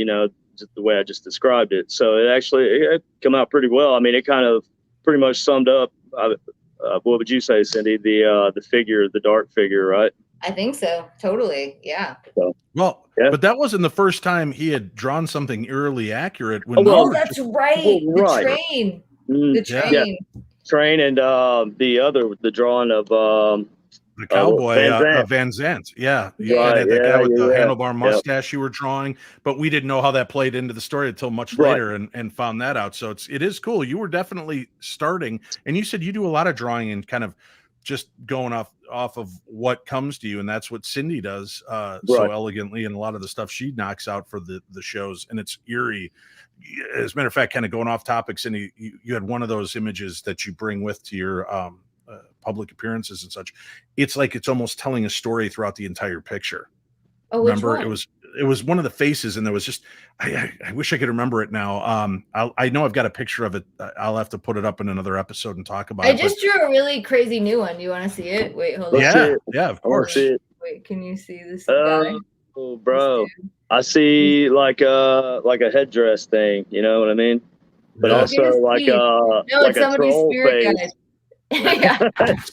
just the way I just described it. So it came out pretty well. I mean, it kind of pretty much summed up what would you say, Cindy, the figure, the dark figure, right?
I think so. Totally. Yeah.
So,
but that wasn't the first time he had drawn something eerily accurate.
That's right. The train. The train.
Yeah. Train and the drawing of
the cowboy Van Zandt. Yeah. The guy with the handlebar mustache you were drawing, but we didn't know how that played into the story until much later and found that out. So it is cool. You were definitely starting, and you said you do a lot of drawing and kind of just going off of what comes to you, and that's what Cindy does so elegantly, and a lot of the stuff she knocks out for the shows, and it's eerie. As a matter of fact, kind of going off topic, Cindy, you had one of those images that you bring with to your public appearances and such. It's like it's almost telling a story throughout the entire picture.
Oh,
remember, it was one of the faces, and there was just I wish I could remember it now. I know I've got a picture of it. I'll have to put it up in another episode and talk about it.
I just drew a really crazy new one. Do you want to see it? Wait, hold on.
Yeah, of course.
Wait, can you see this guy?
Oh, bro, I see like a headdress thing. You know what I mean? But also like
it's
a
somebody's
troll
spirit
face.
guide. Yeah.
That's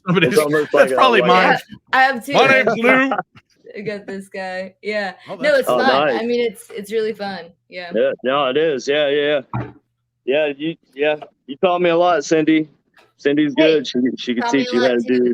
probably mine.
I have two.
My name's Lou.
I got this guy. Yeah.
Oh,
no, it's fun.
Nice.
I mean, it's really fun. Yeah.
Yeah. No, it is. Yeah. You taught me a lot, Cindy. Cindy's good. She can teach you how to do.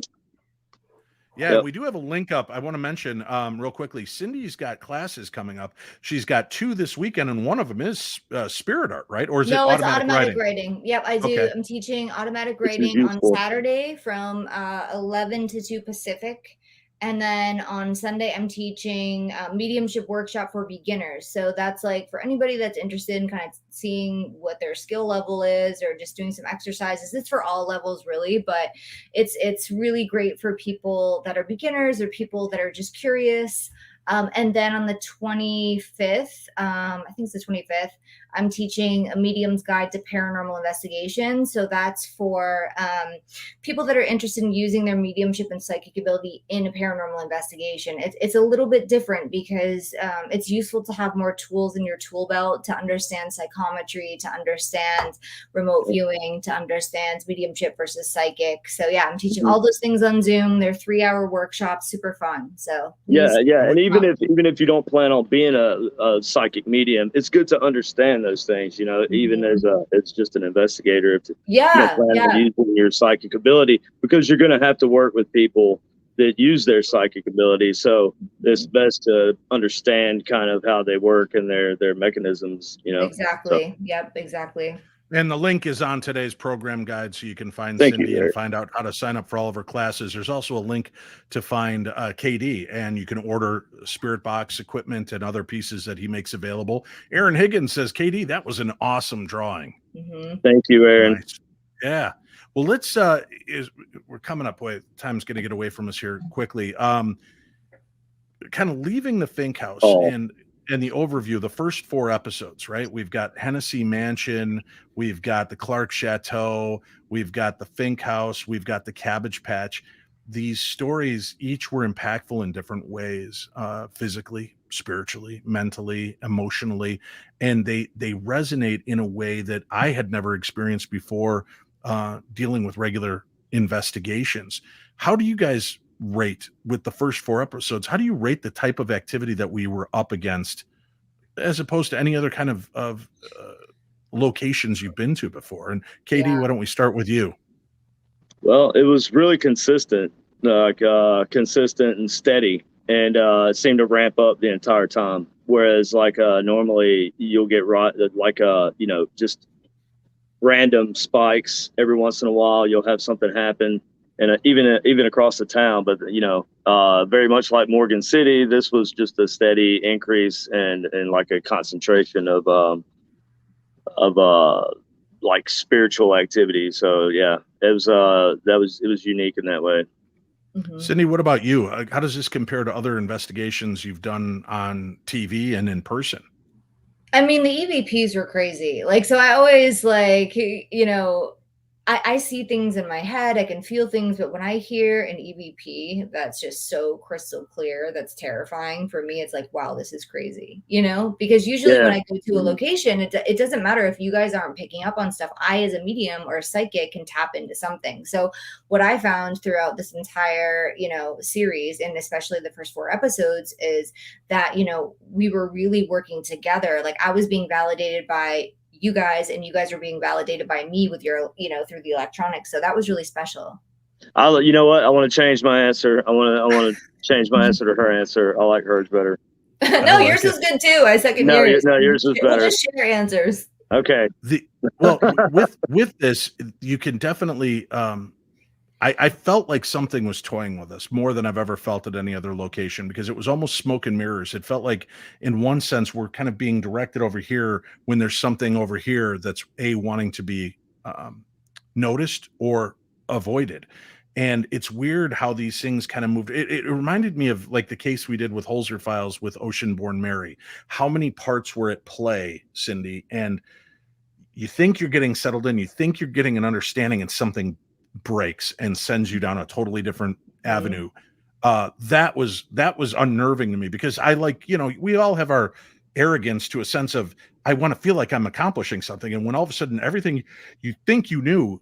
Yeah, we do have a link up. I want to mention real quickly. Cindy's got classes coming up. She's got 2 this weekend, and one of them is spirit art, right? Or is it automatic
writing? Yep, I do. Okay. I'm teaching automatic writing on Saturday from 11 to 2 Pacific. And then on Sunday, I'm teaching a mediumship workshop for beginners. So that's like for anybody that's interested in kind of seeing what their skill level is or just doing some exercises. It's for all levels, really, but it's really great for people that are beginners or people that are just curious. And then on the 25th, I think it's the 25th, I'm teaching a medium's guide to paranormal investigation. So that's for people that are interested in using their mediumship and psychic ability in a paranormal investigation. It's a little bit different because it's useful to have more tools in your tool belt to understand psychometry, to understand remote viewing, to understand mediumship versus psychic. So yeah, I'm teaching all those things on Zoom. They're 3-hour workshops, super fun. So
yeah. And even if you don't plan on being a psychic medium, it's good to understand those things, even as it's just an investigator, plan on using your psychic ability, because you're going to have to work with people that use their psychic ability. So it's best to understand kind of how they work and their mechanisms, you know.
Exactly. Yep, exactly.
And the link is on today's program guide, so you can find
Thank
Cindy
you,
and
Eric.
find out how to sign up for all of her classes. There's also a link to find KD, and you can order spirit box equipment and other pieces that he makes available. Aaron Higgins says, KD, that was an awesome drawing.
Mm-hmm.
Thank you, Aaron.
Nice. Yeah. Well, let's we're coming up. Boy, time's going to get away from us here quickly. Kind of leaving the Fink house and the overview, the first 4 episodes, right? We've got Hennessy Mansion, we've got the Clark Chateau, we've got the Fink house, we've got the Cabbage Patch. These stories each were impactful in different ways, physically, spiritually, mentally, emotionally, and they resonate in a way that I had never experienced before, dealing with regular investigations. How do you guys rate with the first 4 episodes? How do you rate the type of activity that we were up against as opposed to any other kind of locations you've been to before? And KD, why don't we start with you?
Well, it was really consistent, consistent and steady, and it seemed to ramp up the entire time. Whereas normally you'll get just random spikes every once in a while. You'll have something happen. And even across the town, but very much like Morgan City, this was just a steady increase and like a concentration of like spiritual activity. So yeah, it was unique in that way.
Mm-hmm.
Cindy, what about you? How does this compare to other investigations you've done on TV and in person?
I mean, the EVPs were crazy. So I always I see things in my head, I can feel things, but when I hear an EVP that's just so crystal clear, that's terrifying for me. It's like, wow, this is crazy, because usually when I go to a location, it doesn't matter if you guys aren't picking up on stuff. I, as a medium or a psychic, can tap into something. So what I found throughout this entire, series, and especially the first 4 episodes, is that, we were really working together. Like, I was being validated by you guys, and you guys are being validated by me with your, through the electronics. So that was really special.
You know what? I want to change my answer. I want to change my answer to her answer. I like hers better.
No, yours was good too. I second yours.
No, yours was better.
We'll just share answers.
Okay.
With this, you can definitely. I felt like something was toying with us more than I've ever felt at any other location, because it was almost smoke and mirrors. It felt like, in one sense, we're kind of being directed over here when there's something over here that's wanting to be noticed or avoided. And it's weird how these things kind of moved. It reminded me of like the case we did with Holzer Files with Ocean-Born Mary. How many parts were at play, Cindy? And you think you're getting settled in, you think you're getting an understanding, and something breaks and sends you down a totally different avenue. That was unnerving to me, because I we all have our arrogance to a sense of, I want to feel like I'm accomplishing something. And when all of a sudden everything you think you knew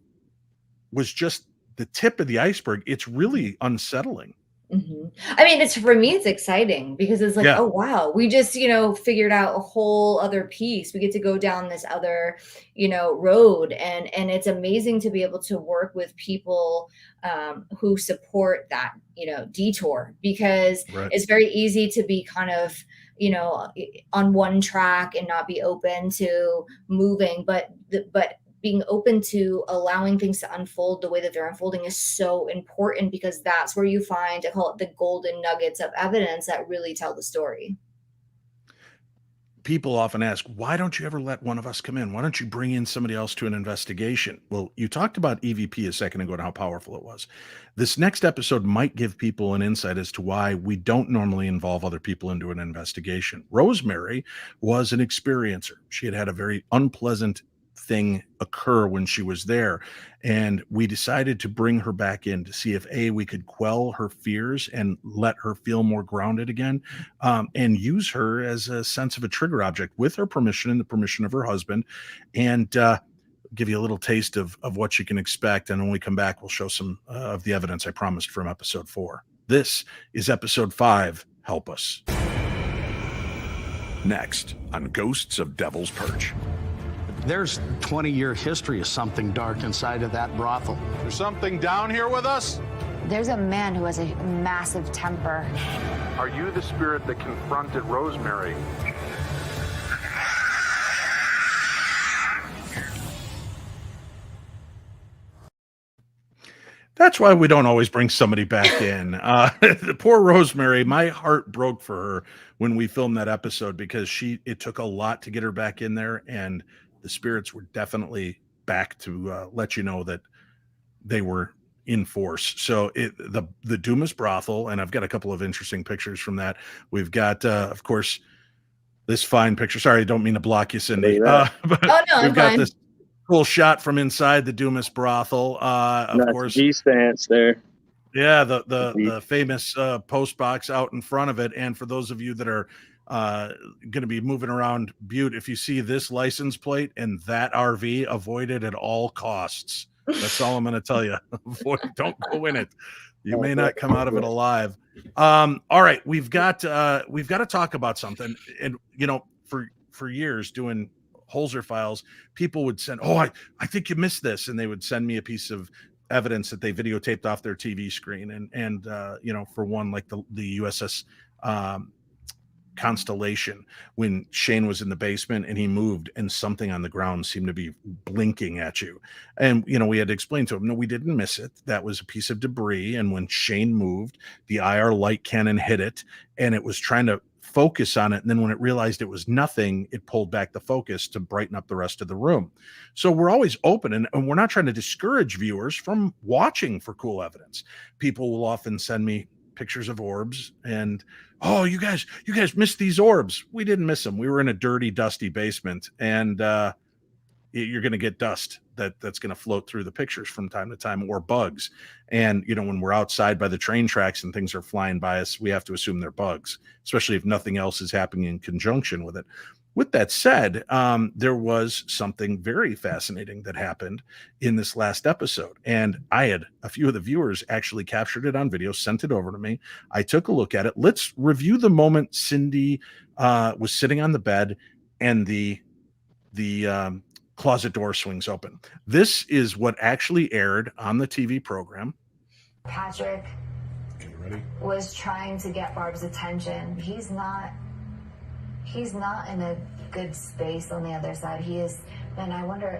was just the tip of the iceberg, it's really unsettling.
Mm-hmm. I mean, for me, it's exciting, because it's like, oh wow, we just, figured out a whole other piece. We get to go down this other, road, and it's amazing to be able to work with people who support that, detour, because it's very easy to be kind of, on one track and not be open to moving, but being open to allowing things to unfold the way that they're unfolding is so important, because that's where you find, I call it the golden nuggets of evidence that really tell the story.
People often ask, why don't you ever let one of us come in? Why don't you bring in somebody else to an investigation? Well, you talked about EVP a second ago and how powerful it was. This next episode might give people an insight as to why we don't normally involve other people into an investigation. Rosemary was an experiencer. She had a very unpleasant thing occur when she was there, and we decided to bring her back in to see if we could quell her fears and let her feel more grounded again, and use her as a sense of a trigger object with her permission and the permission of her husband, and give you a little taste of what you can expect. And when we come back, we'll show some of the evidence I promised from episode 4. This is episode 5, Help Us. Next on Ghosts of Devil's Perch.
There's 20-year history of something dark inside of that brothel.
There's something down here with us?
There's a man who has a massive temper.
Are you the spirit that confronted Rosemary?
That's why we don't always bring somebody back in. The poor Rosemary, my heart broke for her when we filmed that episode because it took a lot to get her back in there, and the spirits were definitely back to let you know that they were in force. So the Dumas Brothel, and I've got a couple of interesting pictures from that. We've got, of course, this fine picture. Sorry, I don't mean to block you, Cindy. But
oh no,
we've got this cool shot from inside the Dumas Brothel. Of course,
G stance there.
Yeah, the famous post box out in front of it. And for those of you that are going to be moving around Butte, if you see this license plate and that RV, avoid it at all costs. That's all I'm going to tell you. Don't go in it. You may not come out of it alive. All right, we've got to talk about something. And you know, for years doing Holzer files, people would send, I think you missed this, and they would send me a piece of evidence that they videotaped off their TV screen. And you know, for one, like the USS Constellation, when Shane was in the basement and he moved and something on the ground seemed to be blinking at you. And, you know, we had to explain to him, no, we didn't miss it. That was a piece of debris. And when Shane moved, the IR light cannon hit it and it was trying to focus on it. And then when it realized it was nothing, it pulled back the focus to brighten up the rest of the room. So we're always open, and we're not trying to discourage viewers from watching for cool evidence. People will often send me pictures of orbs and, you guys missed these orbs. We didn't miss them. We were in a dirty, dusty basement, and you're going to get dust that's going to float through the pictures from time to time, or bugs. And, you know, when we're outside by the train tracks and things are flying by us, we have to assume they're bugs, especially if nothing else is happening in conjunction with it. With that said, there was something very fascinating that happened in this last episode. And I had a few of the viewers actually captured it on video, sent it over to me. I took a look at it. Let's review the moment Cindy was sitting on the bed and the closet door swings open. This is what actually aired on the TV program.
Patrick was trying to get Barb's attention. He's not in a good space on the other side. He is, and I wonder,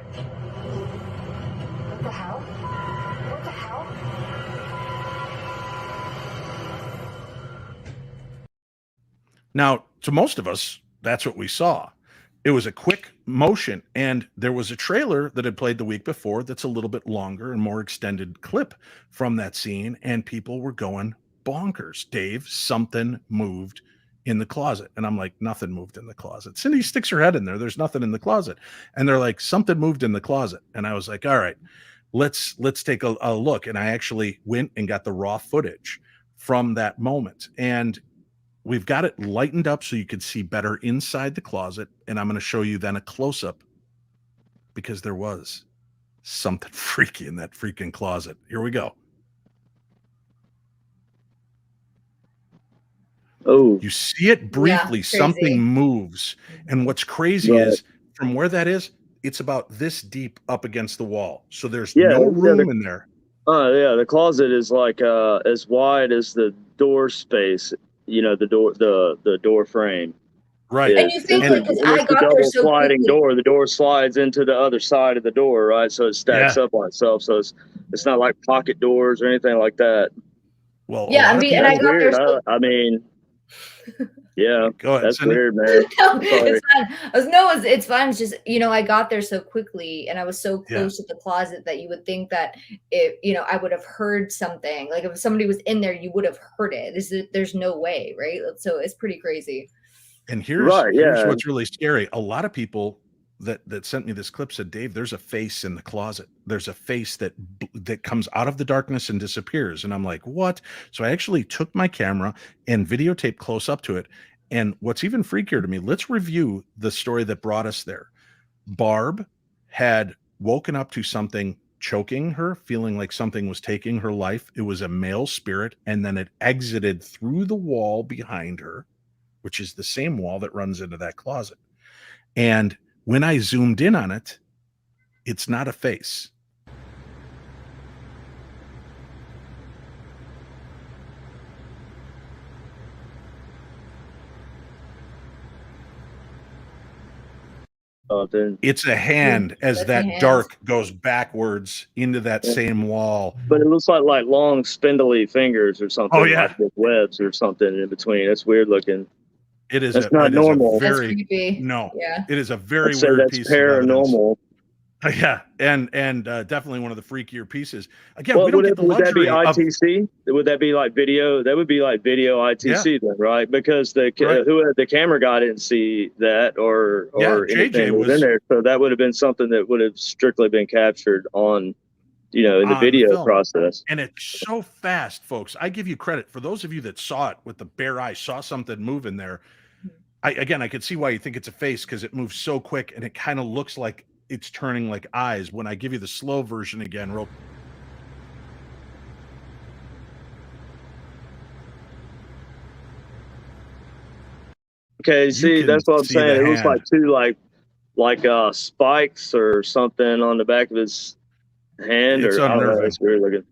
what the hell? What the hell?
Now, to most of us, that's what we saw. It was a quick motion, and there was a trailer that had played the week before that's a little bit longer and more extended clip from that scene, and people were going bonkers. Dave, something moved in the closet. And I'm like, nothing moved in the closet. Cindy sticks her head in there. There's nothing in the closet. And they're like, something moved in the closet. And I was like, all right, let's take a look. And I actually went and got the raw footage from that moment. And we've got it lightened up so you can see better inside the closet. And I'm going to show you then a close-up, because there was something freaky in that freaking closet. Here we go.
Oh,
you see it briefly. Something moves. And what's crazy is from where that is, it's about this deep up against the wall. So there's no room in there.
The closet is like as wide as the door space, you know, the door frame.
Right.
And you think, because I got
double
there so
sliding
quickly.
the door slides into the other side of the door, right? So it stacks up on itself. So it's not like pocket doors or anything like that.
Well,
yeah, and I got there so
I mean, yeah,
go ahead,
that's
Cindy.
weird, man.
No, it's fine. It's fine. It's just, you know, I got there so quickly and I was so close to the closet that you would think that I would have heard something. Like if somebody was in there, you would have heard it. There's no way, right? So it's pretty crazy.
And here's what's really scary. A lot of people that sent me this clip said, Dave, there's a face in the closet. There's a face that comes out of the darkness and disappears. And I'm like, what? So I actually took my camera and videotaped close up to it. And what's even freakier to me, let's review the story that brought us there. Barb had woken up to something choking her, feeling like something was taking her life. It was a male spirit. And then it exited through the wall behind her, which is the same wall that runs into that closet. And when I zoomed in on it, it's not a face.
Then
It's a hand as
That's
that
a hand.
dark goes backwards into that same wall.
but it looks like long spindly fingers or something.
Oh, yeah.
Like with webs or something in between. That's weird looking.
It is
That's not normal.
That's
very
creepy.
no.
Yeah.
It is a very
I'd say
weird
that's
piece of evidence.
paranormal.
Yeah, and definitely one of the freakier pieces. Again,
Well,
we don't get the
would that be
luxury of
ITC? Would that be like video? That would be like video ITC then, right? Because the
Right.
the camera guy didn't see that or
JJ
anything that was
was
in there, so that would have been something that would have strictly been captured on, in the
on
video
film.
process.
And it's so fast, folks. I give you credit for those of you that saw it with the bare eye, saw something move in there. I could see why you think it's a face because it moves so quick and it kind of looks like it's turning like eyes. When I give you the slow version again, real.
Okay, see,
can
that's what I'm
see
saying.
the
It looks
hand.
like two like spikes or something on the back of his hand,
It's
or I don't know.
unnerving.
It's weird looking.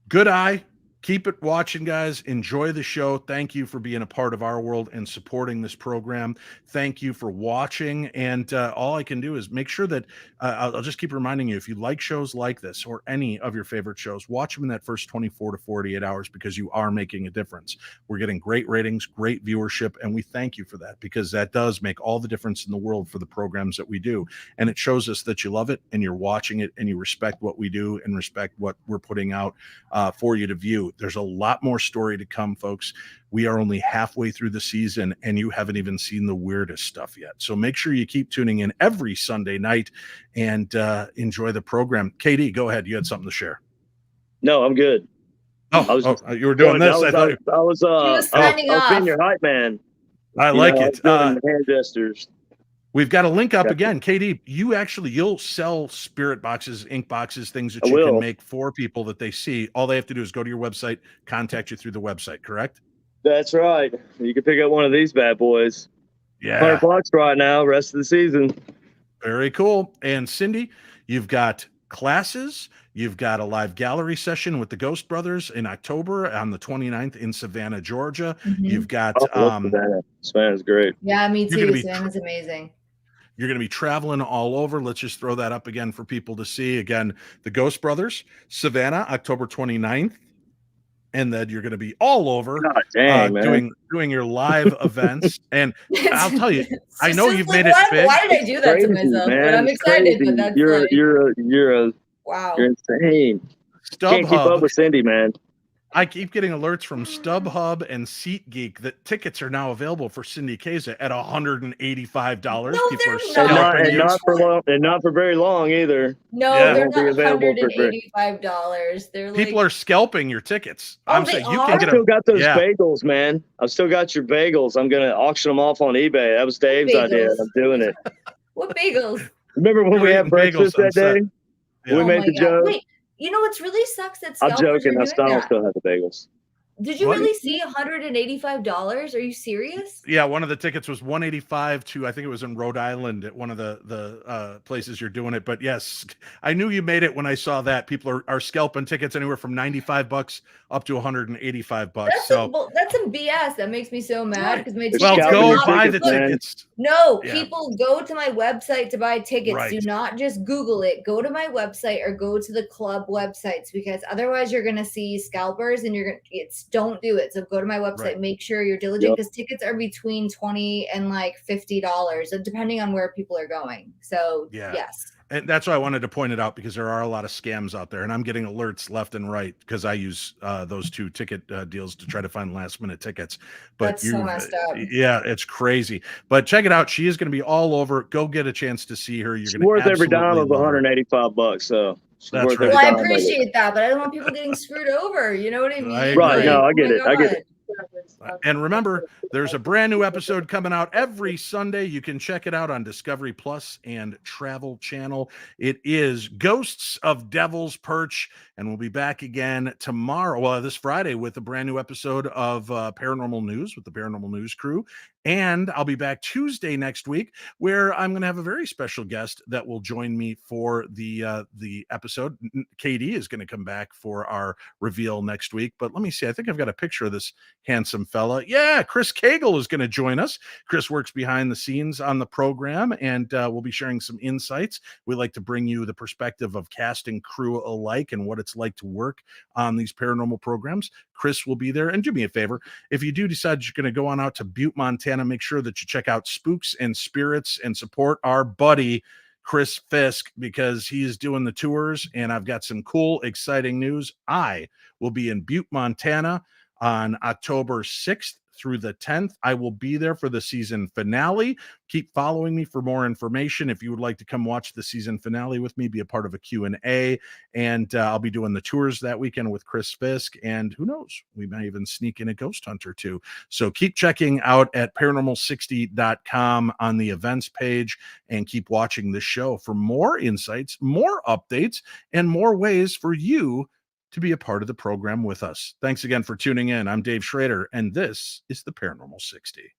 Good eye. Keep it watching, guys. Enjoy the show. Thank you for being a part of our world and supporting this program. Thank you for watching. And all I can do is make sure that I'll just keep reminding you, if you like shows like this or any of your favorite shows, watch them in that first 24 to 48 hours because you are making a difference. We're getting great ratings, great viewership, and we thank you for that because that does make all the difference in the world for the programs that we do. And it shows us that you love it and you're watching it and you respect what we do and respect what we're putting out for you to view. There's a lot more story to come, folks. We are only halfway through the season and you haven't even seen the weirdest stuff yet. So make sure you keep tuning in every Sunday night and enjoy the program. KD, go ahead. You had something to share.
No, I'm good.
You were doing this.
I was being your hype man.
I like it.
Hand gestures.
We've got a link up again. KD, you'll sell spirit boxes, ink boxes, things that you can make for people that they see. All they have to do is go to your website, contact you through the website, correct?
That's right. You can pick up one of these bad boys.
Yeah.
$100 right now, rest of the season.
Very cool. And Cindy, you've got classes. You've got a live gallery session with the Ghost Brothers in October on the 29th in Savannah, Georgia.
Mm-hmm.
You've got
Savannah. Savannah's great.
Yeah, me too. Savannah's amazing.
You're going to be traveling all over. Let's just throw that up again for people to see. Again, the Ghost Brothers, Savannah, October 29th. And then you're going to be all over doing your live events. And I'll tell you, I know you've made it big.
Why did I do that to myself?
Man.
But I'm excited. But that's
you're
wow.
You're insane. Can't keep up with Cindy, man.
I keep getting alerts from StubHub and SeatGeek that tickets are now available for Cindy Kaza at $185.
No,
people are
not for very long either.
No, they're not $185. They're
people are scalping your tickets.
Oh,
I'm saying you can
I
get
still got those bagels, man. I've still got your bagels. I'm gonna auction them off on eBay. That was Dave's idea. I'm doing it.
What bagels?
Remember when we had breakfast that day?
Yeah.
We made the joke.
Wait, you know what's really sucks that
I'm
scalpers
joking.
are
I
doing
still have the bagels.
Did you really see $185? Are you serious?
Yeah, one of the tickets was $185 to, I think it was in Rhode Island at one of the places you're doing it. But yes, I knew you made it when I saw that. People are scalping tickets anywhere from $95 up to $185.
That's some BS. That makes me so mad because my tickets
go buy the tickets.
No, people go to my website to buy tickets.
Right.
Do not just Google it. Go to my website or go to the club websites because otherwise you're gonna see scalpers and don't do it. So go to my website,
Right.
make sure you're diligent because tickets are between $20 and like $50, depending on where people are going. So yes.
And that's why I wanted to point it out because there are a lot of scams out there and I'm getting alerts left and right because I use those two ticket deals to try to find last minute tickets. But
that's so messed up.
Yeah, it's crazy. But check it out. She is going to be all over. Go get a chance to see her. You're going to
worth every dime of $185. So
that's
right. Well, I appreciate that, but I don't want people getting screwed over. You know what I mean?
Right. No, I get it. I get it.
And remember, there's a brand new episode coming out every Sunday. You can check it out on Discovery Plus and Travel Channel. It is Ghosts of Devil's Perch, and we'll be back again tomorrow, this Friday, with a brand new episode of Paranormal News with the Paranormal News crew. And I'll be back Tuesday next week, where I'm going to have a very special guest that will join me for the episode. KD is going to come back for our reveal next week. But let me see. I think I've got a picture of this handsome fella. Yeah, Chris Cagle is going to join us. Chris works behind the scenes on the program, and we'll be sharing some insights. We like to bring you the perspective of cast and crew alike and what it's like to work on these paranormal programs. Chris will be there. And do me a favor, if you do decide you're going to go on out to Butte, Montana, make sure that you check out Spooks and Spirits and support our buddy Chris Fisk, because he is doing the tours, and I've got some cool, exciting news. I will be in Butte, Montana on October 6th through the 10th. I will be there for the season finale. Keep following me for more information. If you would like to come watch the season finale with me, be a part of a Q&A, and I'll be doing the tours that weekend with Chris Fisk, and who knows, we might even sneak in a ghost hunter too. So keep checking out at paranormal60.com on the events page, and keep watching this show for more insights, more updates, and more ways for you to be a part of the program with us. Thanks again for tuning in. I'm Dave Schrader, and this is the Paranormal 60.